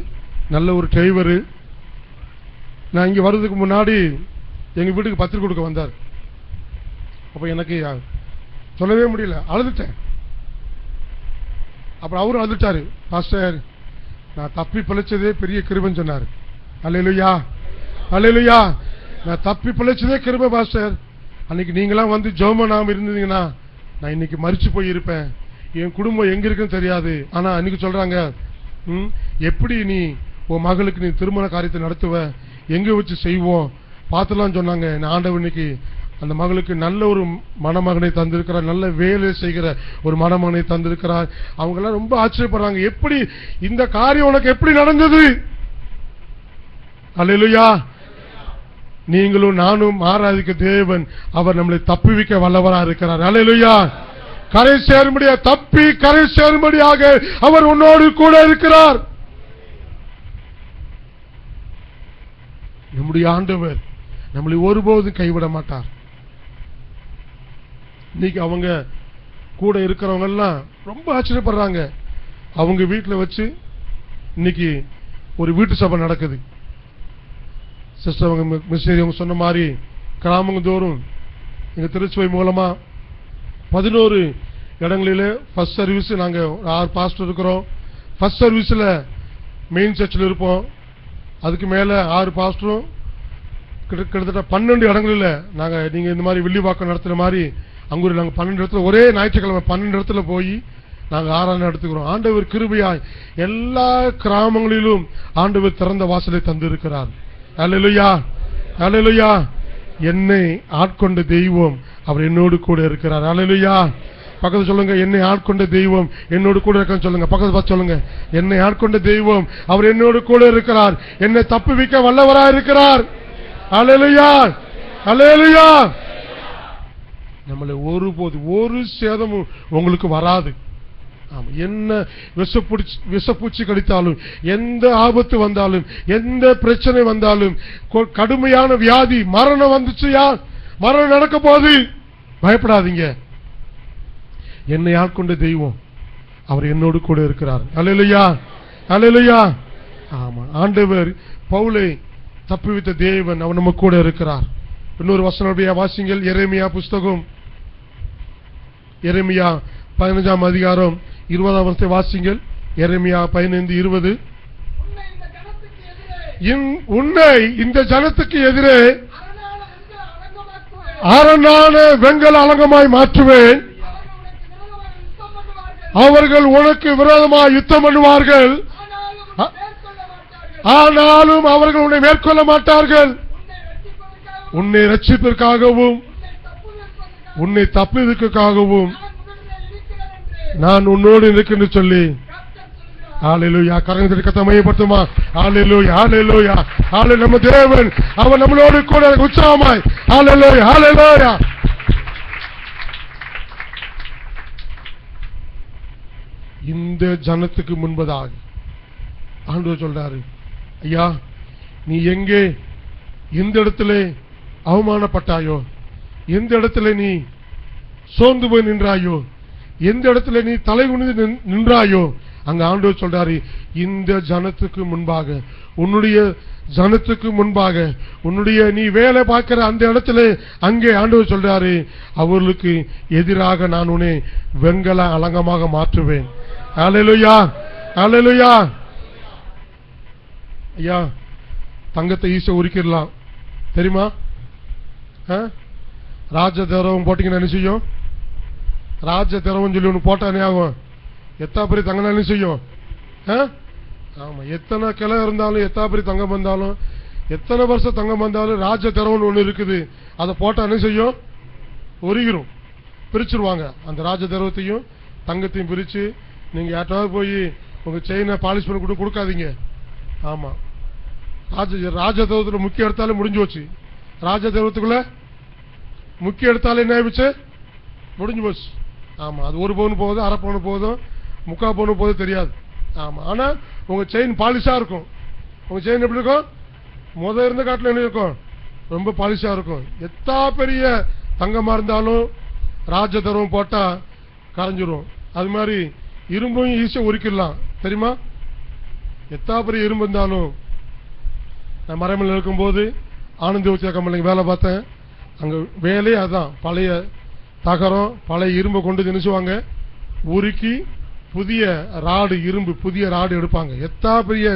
நல்ல ஒரு டிரைவரு. நான் இங்க வர்றதுக்கு முன்னாடி எங்க வீட்டுக்கு பத்திரிக்கை கொடுக்க வந்தார். அப்ப எனக்கு சொல்லவே முடியல, அழுதுட்டேன். அப்புறம் அவரும் அழுதுட்டாரு. பாஸ்டர், நான் தப்பி பிழைச்சதே பெரிய கிருபைன்னு சொன்னார். அல்லேலூயா, அல்லேலூயா. நான் தப்பி பிழைச்சதே கிருபை பாஸ்டர். அன்னைக்கு நீங்களாம் வந்து ஜெபம் பண்ணாம இருந்தீங்கன்னா நான் இன்னைக்கு மரிச்சு போயிருப்பேன். என் குடும்பம் எங்க இருக்குன்னு தெரியாது. ஆனா அன்னைக்கு சொல்றாங்க, எப்படி நீ உன் மகளுக்கு நீ திருமண காரியத்தை நடத்துவ, எங்க வச்சு செய்வோம் பார்த்துலாம் சொன்னாங்க. ஆண்டவர் இன்னைக்கு அந்த மகளுக்கு நல்ல ஒரு மணமகனை தந்திருக்கிறார், நல்ல வேலை செய்கிற ஒரு மணமகனை தந்திருக்கிறார். அவங்க எல்லாம் ரொம்ப ஆச்சரியப்படுறாங்க, எப்படி இந்த காரியம் உனக்கு எப்படி நடந்தது? அல்லேலூயா. நீங்களும் நானும் ஆராதிக்க தேவன் அவர் நம்மளை தப்புவிக்க வல்லவராக இருக்கிறார். அல்லேலூயா. கரை சேரும்படியாக, தப்பி கரை சேரும்படியாக அவர் உன்னோடு கூட இருக்கிறார். நம்முடைய ஆண்டவர் நம்மளை ஒருபோதும் கைவிட மாட்டார். இன்னைக்கு அவங்க கூட இருக்கிறவங்க எல்லாம் ரொம்ப ஆச்சரியப்படுறாங்க. அவங்க வீட்டில் வச்சு இன்னைக்கு ஒரு வீட்டு சபை நடக்குது. சிஸ்டர் அவங்க மிஷனரி அவங்க சொன்ன மாதிரி கிராமங்கள் தோறும் எங்க திருச்சுவை மூலமா 11 இடங்களில ஃபர்ஸ்ட் சர்வீஸ் நாங்க 6 பாஸ்டர் இருக்கிறோம். ஃபர்ஸ்ட் சர்வீஸ்ல மெயின் சர்ச்சில் இருப்போம். அதுக்கு மேல 6 பாஸ்டரும் கிட்டத்தட்ட 12 இடங்களில் நாங்க நீங்க இந்த மாதிரி வில்லிவாக்கம் நடத்துற மாதிரி அங்க நாங்க 12 இடத்துல ஒரே ஞாயிற்றுக்கிழமை 12 இடத்துல போய் நாங்க ஆராதனை எடுத்துக்கிறோம். ஆண்டவர் கிருபையாய் எல்லா கிராமங்களிலும் ஆண்டவர் திறந்த வாசலை தந்திருக்கிறார். அல்லேலூயா, அல்லேலூயா. என்னை ஆட்கொண்ட தெய்வம் அவர் என்னோடு கூட இருக்கிறார். அல்லேலூயா. பக்கத்துல சொல்லுங்க, என்னை ஆட்கொண்ட தெய்வம் என்னோடு கூட இருக்கான்னு சொல்லுங்க. பக்கத்துல பார்த்து சொல்லுங்க, என்னை ஆட்கொண்ட தெய்வம் அவர் என்னோடு கூட இருக்கிறார், என்னை தப்புவிக்க வல்லவராய் இருக்கிறார். அல்லேலூயா, அல்லேலூயா. நம்மளை ஒருபோது ஒரு சேதமும் உங்களுக்கு வராது. என்ன விஷப்பூச்சி கடித்தாலும், எந்த ஆபத்து வந்தாலும், எந்த பிரச்சனை வந்தாலும், கடுமையான வியாதி, மரணம் வந்துச்சுயா, மரணம் நடக்க போது பயப்படாதீங்க. என்னை ஆட்கொண்ட தெய்வம் அவர் என்னோடு கூட இருக்கிறார். அல்லேலூயா, அல்லேலூயா. ஆமா, ஆண்டவர் பவுலை தப்புவித்த தேவன் அவர் நம்ம கூட இருக்கிறார். இன்னொரு வசனம் வாசிங்கள். எரேமியா புஸ்தகம், எரேமியா 15ஆம் அதிகாரம் 20ஆம் வசனத்தை வாசிங்கள். எரேமியா 15:20. உன்னை இந்த ஜனத்துக்கு எதிரே அரணான வெங்கல அலங்கமாய் மாற்றுவேன். அவர்கள் உனக்கு விரோதமாய் யுத்தம் பண்ணுவார்கள், ஆனாலும் அவர்கள் உன்னை மேற்கொள்ள மாட்டார்கள். உன்னை ரட்சிப்பிற்காகவும் உன்னை தப்புவதற்காகவும் நான் உன்னோடு இருக்கேன்னு சொல்லி. ஹல்லேலூயா. கரங்களை கர்த்தர் மகிமைப்படுத்துமா. ஹல்லேலூயா, ஹல்லேலூயா, ஹல்லேலூயா. நம்ம தேவன் அவர் நம்மளோடு கூட உற்சாகமாய். ஹல்லேலூயா, ஹல்லேலூயா. இந்த ஜனத்துக்கு முன்பதாக ஆண்டவர் சொல்றாரு, ஐயா நீ எங்கே எந்த இடத்துல அவமானப்பட்டாயோ, எந்த இடத்துல நீ சோர்ந்து போய் நின்றாயோ, எந்த இடத்துல நீ தலை குனிந்து நின்றாயோ, அங்க ஆண்டவர் சொல்றாரு, இந்த ஜனத்துக்கு முன்பாக, உன்னுடைய ஜனத்துக்கு முன்பாக, உன்னுடைய நீ வேலை பார்க்கிற அந்த இடத்துல அங்கே ஆண்டவர் சொல்றாரு, அவர்களுக்கு எதிராக நான் உன்னை வெங்கல அலங்கமாக மாற்றுவேன். ஹல்லேலூயா, ஹல்லேலூயா. ஐயா தங்கத்தை ஈஸியா உரிக்கிடலாம் தெரியுமா? ராஜ திரவம் போட்டீங்கன்னா என்ன செய்யும்? ராஜ திரவம் சொல்லி ஒன்று போட்டானே ஆகும். எத்தா பெரிய தங்கம் என்ன செய்யும்? ஆமா, எத்தனை கிளை இருந்தாலும், எத்தா பெரிய தங்கம் வந்தாலும், எத்தனை வருஷம் தங்கம் வந்தாலும் ராஜ திரவம் ஒண்ணு இருக்குது. அதை போட்டா என்ன செய்யும்? உருகிரும், பிரிச்சிருவாங்க. அந்த ராஜ திரவத்தையும் தங்கத்தையும் பிரிச்சு நீங்க யார்ட்டாவது போய் உங்க செயினை பாலிஷ் பண்ணி கொடுக்காதீங்க. ஆமா, ராஜ திரவத்துல முக்கிய எடுத்தாலும் முடிஞ்சு போச்சு. ராஜ திரவத்துக்குள்ள முக்கிய எடுத்தாலும் என்ன ஆயிடுச்சு? முடிஞ்சு போச்சு. ஆமா, அது 1 பவுன் போகுது, 1/2 பவுன் போதும், 3/4 பவுன் போதும் தெரியாது. ஆமா, ஆனா உங்க செயின் பாலிஷா இருக்கும். உங்க செயின் எப்படி இருக்கும்? முத இருந்த காட்டுல என்ன இருக்கும்? ரொம்ப பாலிஷா இருக்கும். எத்தா பெரிய தங்கமா இருந்தாலும் ராஜ திரவம் போட்டா கரைஞ்சிரும். அது மாதிரி இரும்பையும் ஈஸியா உரிக்கலாம் தெரியுமா? எத்தா பெரிய இரும்பு இருந்தாலும், நான் மறைமலையில் இருக்கும்போது ஆனந்தி உச்சா கம்பெனிக்கு வேலை பார்த்தேன். அங்க வேலையே அதுதான். பழைய தகரம், பழைய இரும்பை கொண்டு திணிச்சுவாங்க, உருக்கி புதிய ராடு, இரும்பு புதிய ராடு எடுப்பாங்க. எத்தா பெரிய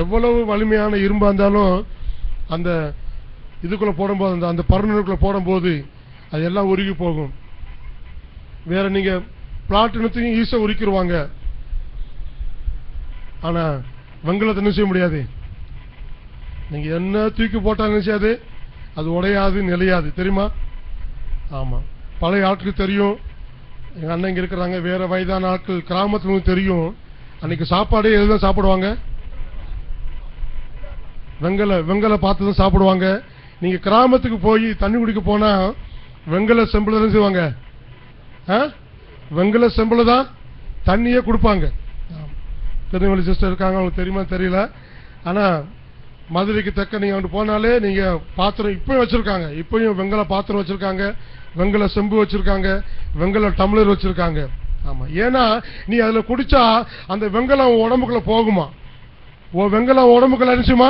எவ்வளவு வலிமையான இரும்பா இருந்தாலும் அந்த இதுக்குள்ள போடும்போது, அந்த பர்னருக்குள்ள போடும்போது அது எல்லாம் உருகி போகும். வேற நீங்க பிளாட்டினத்தையும் ஈஸியா உருக்கிடுவாங்க. ஆனா வெங்கலத்தை என்ன செய்ய முடியாது. நீங்க என்ன தூக்கி போட்டாலும் நினைச்சாது, அது உடையாது, நிலையாது. தெரியுமா? ஆமா, பழைய ஆட்களுக்கு தெரியும். எங்க அண்ணன் இங்க இருக்கிறாங்க, வேற வயதான ஆட்கள் கிராமத்துல தெரியும். அன்னைக்கு சாப்பாடே எதுதான் சாப்பிடுவாங்க? வெங்கல பார்த்து தான் சாப்பிடுவாங்க. நீங்க கிராமத்துக்கு போய் தண்ணி குடிக்க போனா வெங்கல செம்பிள் தான் செய்வாங்க. வெங்கல செம்பிள் தான் தண்ணியே கொடுப்பாங்க. திருநெல்வேலி சிஸ்டர் இருக்காங்க, அவங்களுக்கு தெரியுமா தெரியல. ஆனா மதுரைக்கு தக்க நீங்க அங்க போனாலே நீங்க பாத்திரம் இப்பயும் வச்சிருக்காங்க. இப்பயும் வெங்கல பாத்திரம் வச்சிருக்காங்க, வெங்கல செம்பு வச்சிருக்காங்க, வெங்கல டம்ளர் வச்சிருக்காங்க. ஆமா, ஏன்னா நீ அதுல குடிச்சா அந்த வெங்கலம் உடம்புக்குள்ள போகுமா? வெங்கலம் உடம்புக்குள்ள அரிச்சுமா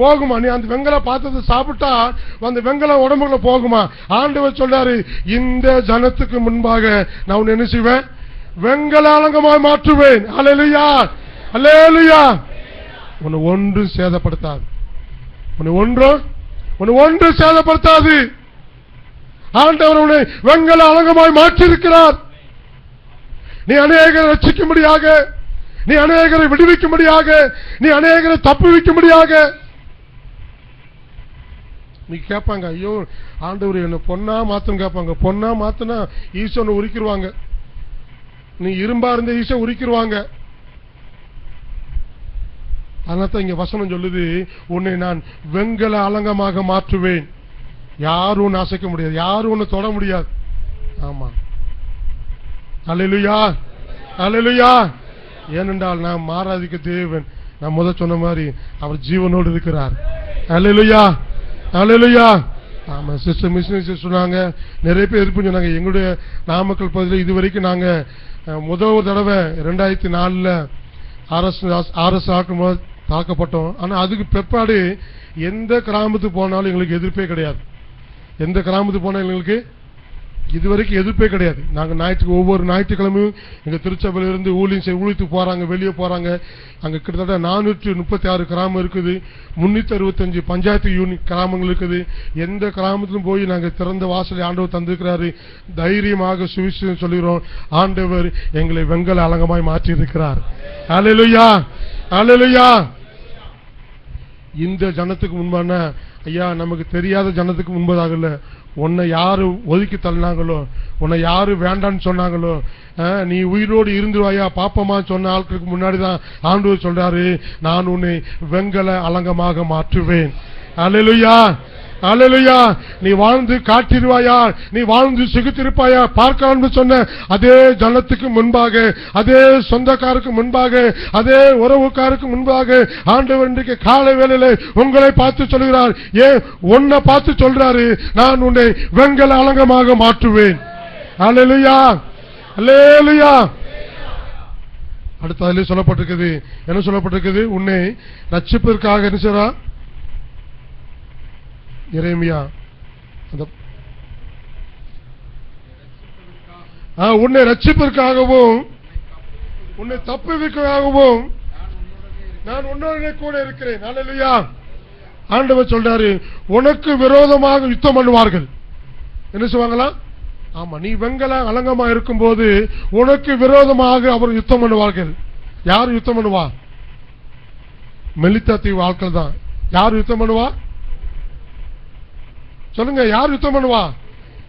போகுமா? நீ அந்த வெங்கல பாத்திரத்தை சாப்பிட்டா அந்த வெங்கலம் உடம்புக்குள்ள போகுமா? ஆண்டவர் சொல்றாரு, இந்த ஜனத்துக்கு முன்பாக நான் உன்னை என்ன செய்வேன்? வெங்கல அலங்கமாய் மாற்றுவேன். அல்லேலூயா, அல்லேலூயா. உன்னை ஒன்றும் சேதப்படுத்தாது, உன்னை ஒன்று சேதப்படுத்தாது. ஆண்டவர் உன்னை வெங்கல அலங்கமாய் மாற்றியிருக்கிறார். நீ அநேகரை ரட்சிக்கும்படியாக, நீ அநேகரை விடுவிக்கும்படியாக, நீ அநேகரை தப்புவிக்கும்படியாக. நீ கேட்பாங்க, ஐயோ ஆண்டவர் என்ன பொண்ணா மாத்தம் கேட்பாங்க. பொண்ணா மாத்தினா ஈசோன்னு உரிக்கிடுவாங்க. நீ இரும்பா இருந்த ஈசோ உரிக்கிடுவாங்க. அதனால இங்க வசனம் சொல்லுது, உன்னை நான் வெங்கல அலங்கமாக மாற்றுவேன். யாரும் ஒன்னு அசைக்க முடியாது, யாரும் ஒன்னு தொட முடியாது. ஆமா, அல்லேலூயா, அல்லேலூயா. ஏனென்றால் நாம் ஆராதிக்க தேவன், நான் முதல் சொன்ன மாதிரி அவர் ஜீவனோடு இருக்கிறார். அல்லேலூயா, அல்லேலூயா. ஆமா, சிஸ்டர் மிஷனரி சொன்னாங்க, நிறைய பேர் இருப்புன்னு சொன்னாங்க. எங்களுடைய நாமக்கல் பகுதியில் இதுவரைக்கும் நாங்க முதல் தடவை 2004 RS தாக்கப்பட்டோம். ஆனா அதுக்கு பிற்பாடு எந்த கிராமத்துக்கு போனாலும் எங்களுக்கு எதிர்ப்பே கிடையாது. எந்த கிராமத்துக்கு போனாலும் எங்களுக்கு இதுவரைக்கும் எதிர்ப்பே கிடையாது. நாங்க ஒவ்வொரு ஞாயிற்றுக்கிழமையும் எங்க திருச்சபையில இருந்து ஊழியத்துக்கு போறாங்க, வெளியே போறாங்க. அங்க கிட்டத்தட்ட 436 கிராமம் இருக்குது, 365 பஞ்சாயத்து யூனிட் கிராமங்கள் இருக்குது. எந்த கிராமத்திலும் போய் நாங்க திறந்த வாசலை ஆண்டவர் தந்திருக்கிறாரு. தைரியமாக சுவிசேஷம் சொல்லுகிறோம். ஆண்டவர் எங்களை வெங்கல அலங்கமாய் மாற்றி இருக்கிறார். அல்லேலூயா, அல்லேலூயா. இந்த ஜனத்துக்கு முன்பான ஐயா, நமக்கு தெரியாத ஜனத்துக்கு முன்பதாக இல்ல, உன்னை யாரு ஒதுக்கி தள்ளினாங்களோ, உன்னை யாரு வேண்டான்னு சொன்னாங்களோ, நீ உயிரோடு இருந்துவாயா பாப்பமா சொன்ன ஆட்களுக்கு முன்னாடிதான் ஆண்டவர் சொல்றாரு, நான் உன்னை வெங்கல அலங்கமாக மாற்றுவேன். அல்லேலூயா, அல்லேலூயா. நீ வாழ்ந்து காட்டிடுவாயா, நீ வாழ்ந்து சுகித்திருப்பாயா பார்க்கலாம்னு சொன்ன அதே ஜனத்துக்கு முன்பாக, அதே சொந்தக்காருக்கு முன்பாக, அதே உறவுக்காருக்கு முன்பாக ஆண்டவர் இன்றைக்கு காலை வேளையில உங்களை பார்த்து சொல்கிறார். ஏன் உன்னை பார்த்து சொல்றாரு, நான் உன்னை வெங்கல அலங்கமாக மாற்றுவேன். அல்லேலூயா, அல்லேலூயா. அடுத்த அதிலே சொல்லப்பட்டிருக்குது, என்ன சொல்லப்பட்டிருக்குது? உன்னை ரட்சிப்பதற்காக என்ன செய்றா? எரேமியா உன்னை ரட்சிப்பதற்காகவும் உன்னை தப்புவிக்காகவும் நான் உன்னோட கூட இருக்கிறேன். அல்லேலூயா. ஆண்டவர் சொல்றாரு, உனக்கு விரோதமாக யுத்தம் பண்ணுவார்கள். என்ன சொல்வாங்களா? ஆமா, நீ வெங்கல அலங்கமா இருக்கும் போது உனக்கு விரோதமாக அவர் யுத்தம் பண்ணுவார்கள். யார் யுத்தம் பண்ணுவா? மெலித்தா தீவு ஆட்கள் தான். யார் யுத்தம் பண்ணுவா? சொல்லுங்க, யார் யுத்தம் பண்ணுவா?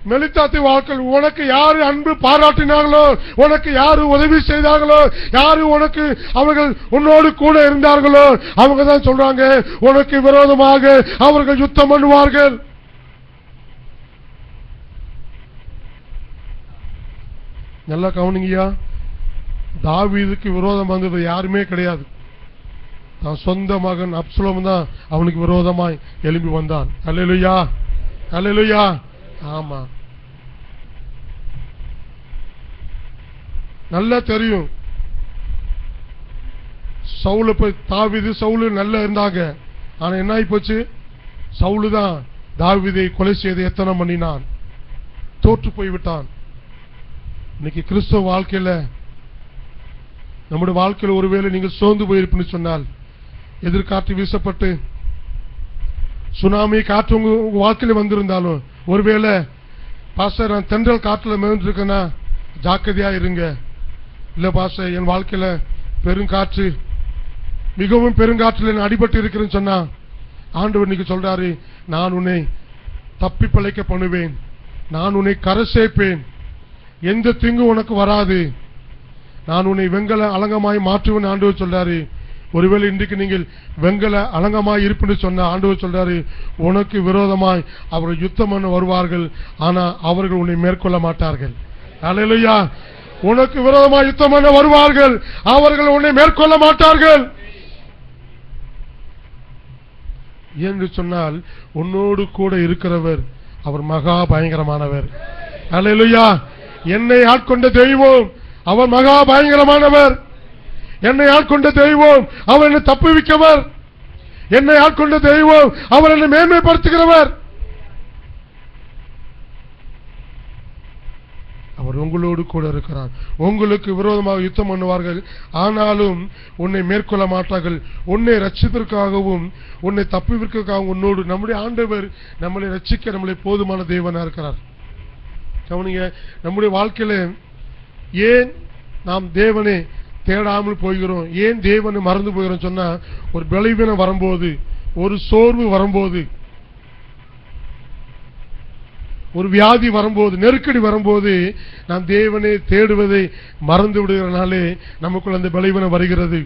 மெலித்தாத்தி வாழ்க்கை. உனக்கு யாரு அன்பு பாராட்டினார்களோ, உனக்கு யாரு உதவி செய்தார்களோ, யாரு உனக்கு அவர்கள் உன்னோடு கூட இருந்தார்களோ, அவங்க தான் சொல்றாங்க உனக்கு விரோதமாக அவர்கள் யுத்தம் பண்ணுவார்கள். நல்லா கவனிங்கய்யா, தாவீதுக்கு விரோதம் வந்தது யாருமே கிடையாது. தான் சொந்த மகன் அப்சலோம் தான் அவனுக்கு விரோதமாய் எழும்பி வந்தான். அல்லேலூயா, அல்லேலூயா. ஆமா, நல்லா தெரியும். சவுல போய் தாவீது சவுலு நல்லா இருந்தாங்க. ஆனா என்ன ஆகி போச்சு? சவுலு தான் தாவீதை கொலை செய்து எத்தனை பண்ணினான், தோற்று போய்விட்டான். இன்னைக்கு கிறிஸ்தவ வாழ்க்கையில, நம்முடைய வாழ்க்கையில் ஒருவேளை நீங்கள் சோர்ந்து போயிருப்புன்னு சொன்னால், எதிர்காற்று வீசப்பட்டு சுனாமி காற்று உங்க வாழ்க்கையில வந்திருந்தாலும், ஒருவேளை பாஸ்டர் நான் தென்றல் காற்றுல மேந்திருக்கேன்னா ஜாக்கிரதையா இருங்க. இல்ல பாஸ்டர் என் வாழ்க்கையில பெருங்காற்று, மிகவும் பெருங்காற்றில் அடிபட்டு இருக்கிறேன்னு சொன்னா, ஆண்டவர் இன்னைக்கு சொல்றாரு, நான் உன்னை தப்பி பிழைக்க பண்ணுவேன், நான் உன்னை கரை சேர்ப்பேன், எந்த தீங்கு உனக்கு வராது, நான் உன்னை வெங்கல அலங்கமாய் மாற்றுவேன் ஆண்டவர் சொல்றாரு. ஒருவேளை இன்றைக்கு நீங்கள் வெங்கல அலங்கமாய் இருப்புன்னு சொன்ன ஆண்டவர் சொல்றாரு, உனக்கு விரோதமாய் அவர்கள் யுத்தம் பண்ண வருவார்கள், ஆனா அவர்கள் உன்னை மேற்கொள்ள மாட்டார்கள். அல்லேலூயா. உனக்கு விரோதமாய் யுத்தம் பண்ண வருவார்கள், அவர்கள் உன்னை மேற்கொள்ள மாட்டார்கள் என்று சொன்னால், உன்னோடு கூட இருக்கிறவர் அவர் மகா பயங்கரமானவர். அல்லேலூயா. என்னை ஆட்கொண்ட தெய்வம் அவர் மகா பயங்கரமானவர். என்னை ஆட்கொண்ட தெய்வம் அவர் என்னை தப்புவிக்கவர். என்னை ஆட்கொண்ட தெய்வம் அவர் என்னை மேன்மைப்படுத்துகிறவர். அவர் உங்களோடு கூட இருக்கிறார். உங்களுக்கு விரோதமாக யுத்தம் பண்ணுவார்கள், ஆனாலும் உன்னை மேற்கொள்ள மாட்டார்கள். உன்னை ரட்சிப்பதற்காகவும் உன்னை தப்புவிற்காகவும் உன்னோடு நம்முடைய ஆண்டவர் நம்மளை ரட்சிக்க நம்மளை போதுமான தேவனா இருக்கிறார். கவனிங்க, நம்முடைய வாழ்க்கையில ஏன் நாம் தேவனை தேடாமல் போகிறோம், ஏன் தேவனை மறந்து போகிறோம் சொன்னா, ஒரு பலவீனம் வரும்போது, ஒரு சோர்வு வரும்போது, ஒரு வியாதி வரும்போது, நெருக்கடி வரும்போது நாம் தேவனை தேடுவதை மறந்து விடுகிறனாலே நமக்குள்ள அந்த பலவீனம் வருகிறது.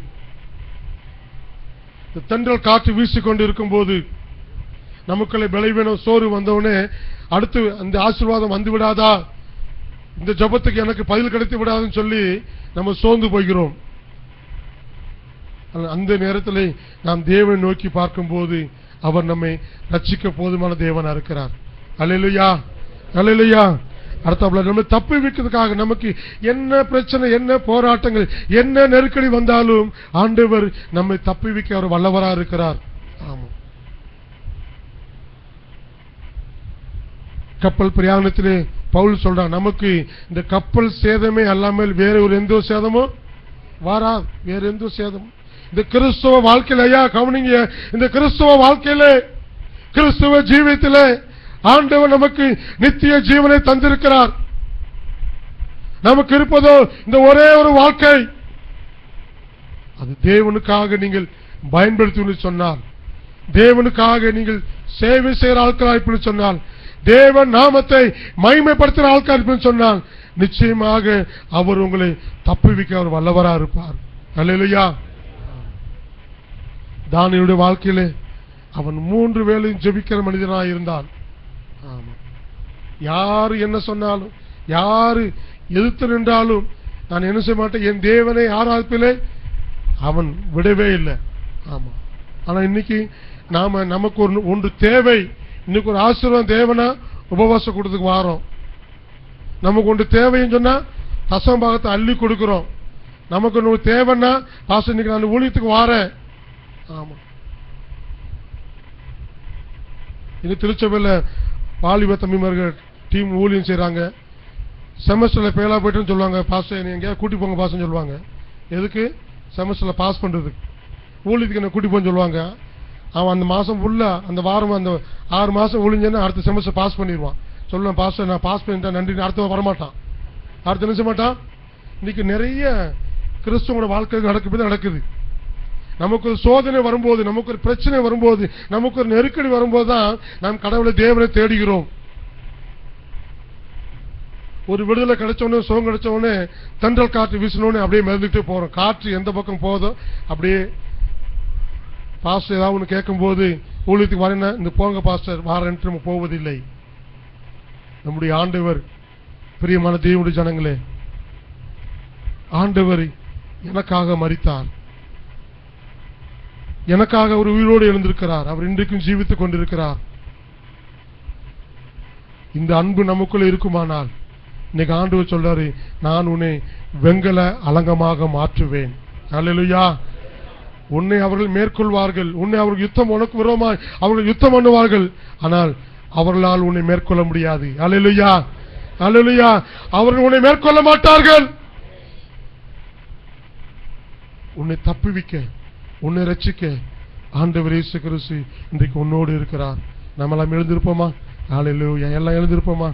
தென்றல் காற்று வீசிக்கொண்டு இருக்கும் போது நமக்குள்ள பலவீனம் சோர்வு வந்தவுடனே அடுத்து அந்த ஆசீர்வாதம் வந்து விடாதா, இந்த ஜெபத்துக்கு எனக்கு பதில் கிடைத்து விடாதுன்னு சொல்லி நம்ம சோர்ந்து போகிறோம். அந்த நேரத்தில் நாம் தேவனை நோக்கி பார்க்கும் போது அவர் நம்மை ரட்சிக்க போதுமான தேவனா இருக்கிறார். அல்லேலூயா, அல்லேலூயா. அடுத்த நம்ம தப்பி வைக்கிறதுக்காக நமக்கு என்ன பிரச்சனை, என்ன போராட்டங்கள், என்ன நெருக்கடி வந்தாலும் ஆண்டவர் நம்மை தப்பி வைக்க அவர் வல்லவரா இருக்கிறார். ஆமா. கப்பல் பிரயாணத்திலே பவுல் சொல்றான், நமக்கு இந்த கப்பல் சேதமே அல்லாமல் வேற ஒரு எந்த சேதமும் வாராது, வேற எந்த சேதமும். இந்த கிறிஸ்துவ வாழ்க்கையில, ஐயா கவனிங்க, இந்த கிறிஸ்துவ வாழ்க்கையில, கிறிஸ்துவ ஜீவியத்திலே ஆண்டவர் நமக்கு நித்திய ஜீவனை தந்திருக்கிறார். நமக்கு இருப்பதோ இந்த ஒரே ஒரு வாழ்க்கை. அது தேவனுக்காக நீங்கள் பயன்படுத்தி சொன்னால், தேவனுக்காக நீங்கள் சேவை செய்கிற ஆட்களாக சொன்னால், தேவன் நாமத்தை மகிமைப்படுத்துகிற ஆட்களாக சொன்னால், நிச்சயமாக அவர் உங்களை தப்புவிக்க அவர் வல்லவரா இருப்பார். அல்லேலூயா. தானியேலுடைய வாழ்க்கையிலே அவன் 3 வேளையும் ஜெபிக்கிற மனிதனாக இருந்தான். யாரு என்ன சொன்னாலும், யாரு எதிர்த்து நின்றாலும் நான் என்ன செய்ய மாட்டேன், என் தேவனை ஆராதிப்பிலே அவன் விடவே இல்லை. ஆமா. ஆனா இன்னைக்கு நாம நமக்கு ஒன்று தேவை, இன்னைக்கு ஒரு ஆசீர்வாதம் தேவனா உபவாச கூட்டத்துக்கு வாரோம். நமக்கு ஒன்று தேவைன்னு சொன்னா தசம பாகத்தை அள்ளி கொடுக்கிறோம். நமக்கு ஒன்று தேவைன்னா பாச இன்னைக்கு நான் ஊழியத்துக்கு வாரேன். ஆமா. இது திருச்சபையில் வாலிப தம்பிமார்கள் டீம் ஊழியம் செய்யறாங்க. செமஸ்டர்ல பேலா போயிட்டுன்னு சொல்லுவாங்க, பாஸ் எங்கேயா கூட்டி போங்க பாஸ்ன்னு சொல்லுவாங்க. எதுக்கு? செமஸ்டர்ல பாஸ் பண்றதுக்கு. ஊழியத்துக்கு என்ன கூட்டி போன்னு சொல்லுவாங்க. அவன் அந்த மாசம் ஃபுல்லா, அந்த வாரம், அந்த 6 மாசம் ஒழிஞ்சேன்னா அடுத்த செமஸ்டர் பாஸ் பண்ணிடுவான். சொல்லுவேன், பாஸ் நான் பாஸ் பண்ணிட்டேன் நன்றி, அடுத்த வரமாட்டான், அடுத்த நினைச்ச மாட்டான். இன்னைக்கு நிறைய கிறிஸ்துவோட வாழ்க்கை நடக்குது. நமக்கு ஒரு சோதனை வரும்போது, நமக்கு ஒரு பிரச்சனை வரும்போது, நமக்கு ஒரு நெருக்கடி வரும்போது தான் நாம் கடவுளை தேவனை தேடுகிறோம். ஒரு விடுதலை கிடைச்சோடனே, சுகம் கிடைச்சோடனே, தென்றல் காற்று வீசினோடனே அப்படியே மிதந்துட்டே போறோம். காற்று எந்த பக்கம் போதோ அப்படியே. பாஸ்டர் ஏதாவது ஒன்று கேட்கும் போது ஊழியத்துக்கு வரேன்னா இந்த போங்க பாஸ்டர் வாரன்ட்டு நம்ம போவதில்லை. நம்முடைய ஆண்டவர், பிரியமான தேவனுடைய ஜனங்களே, ஆண்டவர் எனக்காக மரித்தார், எனக்காக ஒரு உயிரோடு எழுந்திருக்கிறார், அவர் இன்றைக்கும் ஜீவித்துக் கொண்டிருக்கிறார். இந்த அன்பு நமக்குள்ள இருக்குமானால் இன்னைக்கு ஆண்டவர் சொல்றாரு, நான் உன்னை வெங்கல அலங்கமாக மாற்றுவேன். அல்லேலூயா. உன்னை அவர்கள் மேற்கொள்வார்கள், உன்னை அவர்கள் யுத்தம் உனக்கு விரோதமாய் அவர்கள் யுத்தம் பண்ணுவார்கள். ஆனால் அவர்களால் உன்னை மேற்கொள்ள முடியாது. அல்லேலூயா, அல்லேலூயா. அவர்கள் உன்னை மேற்கொள்ள மாட்டார்கள். உன்னை தப்புவிக்க, உன்னை ரட்சிக்க ஆண்டவர் இயேசு கிறிஸ்து இன்றைக்கு உன்னோடு இருக்கிறார். நம்மெல்லாம் எழுந்திருப்போமா? அல்லேலூயா, எல்லாம் எழுந்திருப்போமா?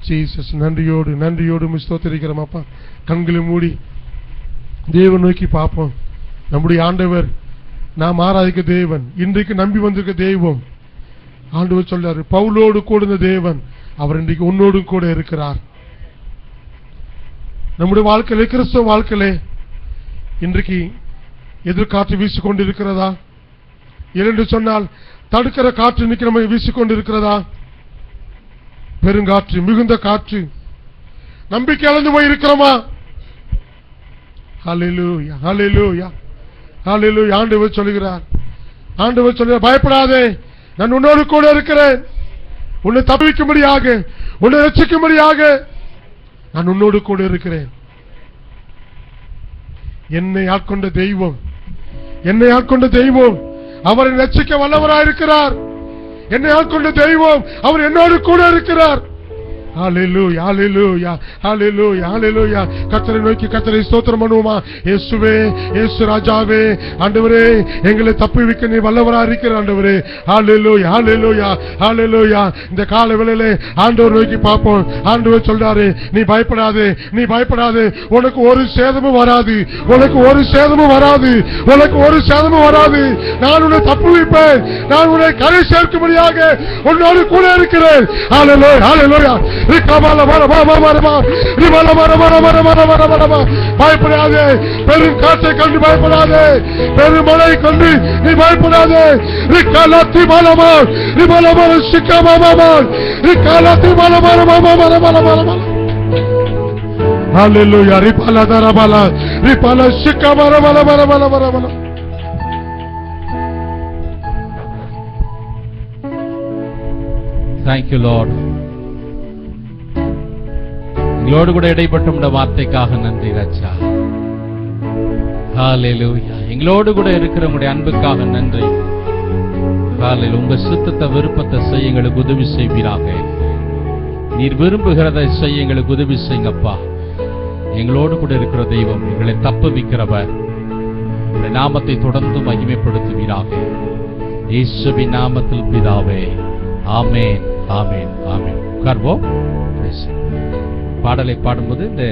ஜீசஸ், நன்றியோடு நன்றியோடு ஸ்தோத்திரிக்கிறோம் அப்பா. கண்களை மூடி தேவன் நோக்கி பார்ப்போம். நம்முடைய ஆண்டவர் நாம் ஆராதிக்க தேவன், இன்றைக்கு நம்பி வந்திருக்க தெய்வம். ஆண்டவர் சொல்றாரு, பவுலோடு கூட தேவன் அவர் இன்றைக்கு உன்னோடு கூட இருக்கிறார். நம்முடைய வாழ்க்கையிலே, கிறிஸ்தவ வாழ்க்கையிலே இன்றைக்கு எதிர்காற்று வீசிக்கொண்டிருக்கிறதா? என்று சொன்னால் தடுக்கிற காற்று இன்னைக்கு நம்ம வீசிக்கொண்டிருக்கிறதா? பெருங்காற்று, மிகுந்த காற்று, நம்பிக்கை இழந்து போய் இருக்கிறோமா? ஹல்லேலூயா, ஹல்லேலூயா, ஹல்லேலூயா. ஆண்டவர் சொல்கிறார், ஆண்டவர் சொல்கிறார், பயப்படாதே, நான் உன்னோடு கூட இருக்கிறேன். உன்னை தப்பிக்கும்படியாக, உன்னை ரட்சிக்கும்படியாக நான் உன்னோடு கூட இருக்கிறேன். என்னை ஆட்கொண்ட தெய்வம், என்னை ஆட்கொண்ட தெய்வம் அவரை ரட்சிக்க வல்லவராயிருக்கிறார். என்னை ஆட்கொண்ட தெய்வம் அவர் என்னோடு கூட இருக்கிறார். ஹல்லேலூயா, ஹல்லேலூயா, ஹல்லேலூயா, ஹல்லேலூயா. கர்த்தரை நோக்கி கர்த்தரை ஸ்தோத்திரம் பண்ணுவோமா? இயேசுவே, இயேசு ராஜாவே, ஆண்டவரே எங்களை தப்புவிக்க நீ வல்லவராக இருக்கிற ஆண்டவரே. ஹல்லேலூயா, ஹல்லேலூயா, ஹல்லேலூயா. இந்த காலை வேளையிலே ஆண்டவர் நோக்கி பார்ப்போம். ஆண்டவர் சொல்றாரு, நீ பயப்படாதே, நீ பயப்படாதே, உனக்கு ஒரு சேதமும் வராது, உனக்கு ஒரு சேதமும் வராது, உனக்கு ஒரு சேதமும் வராது. நான் உன்னை தப்புவிப்பேன், நான் உன்னை கரை சேர்க்கும்படியாக உன்னோடு கூட இருக்கிறேன். ஹல்லேலூயா, ஹல்லேலூயா. பயப்படாதே, பெரும் காற்றை கண்டு பயப்படாதே, பெருமழை கண்டு நீ பயப்படாதே. Thank you, Lord. எங்களோடு கூட இடைப்பட்ட வார்த்தைக்காக நன்றி ராஜா. ஹல்லேலூயா. எங்களோடு கூட இருக்கிற உங்களுடைய அன்புக்காக நன்றி. ஹல்லேலூயா. உங்க சித்தத்தை விருப்பத்தை செய்ய எங்களுக்கு உதவி செய்வீராக. நீர் விரும்புகிறதை செய்ய எங்களுக்கு உதவி செய்யுங்கப்பா. எங்களோடு கூட இருக்கிற தெய்வம், எங்களை தப்புவிக்கிறவர், உங்களுடைய நாமத்தை தொடர்ந்து மகிமைப்படுத்துவீராக. இயேசுவின் நாமத்தில் பிதாவே, ஆமென், ஆமென், ஆமென். உட்கார்வோம். பாடலை பாடும்போது இந்த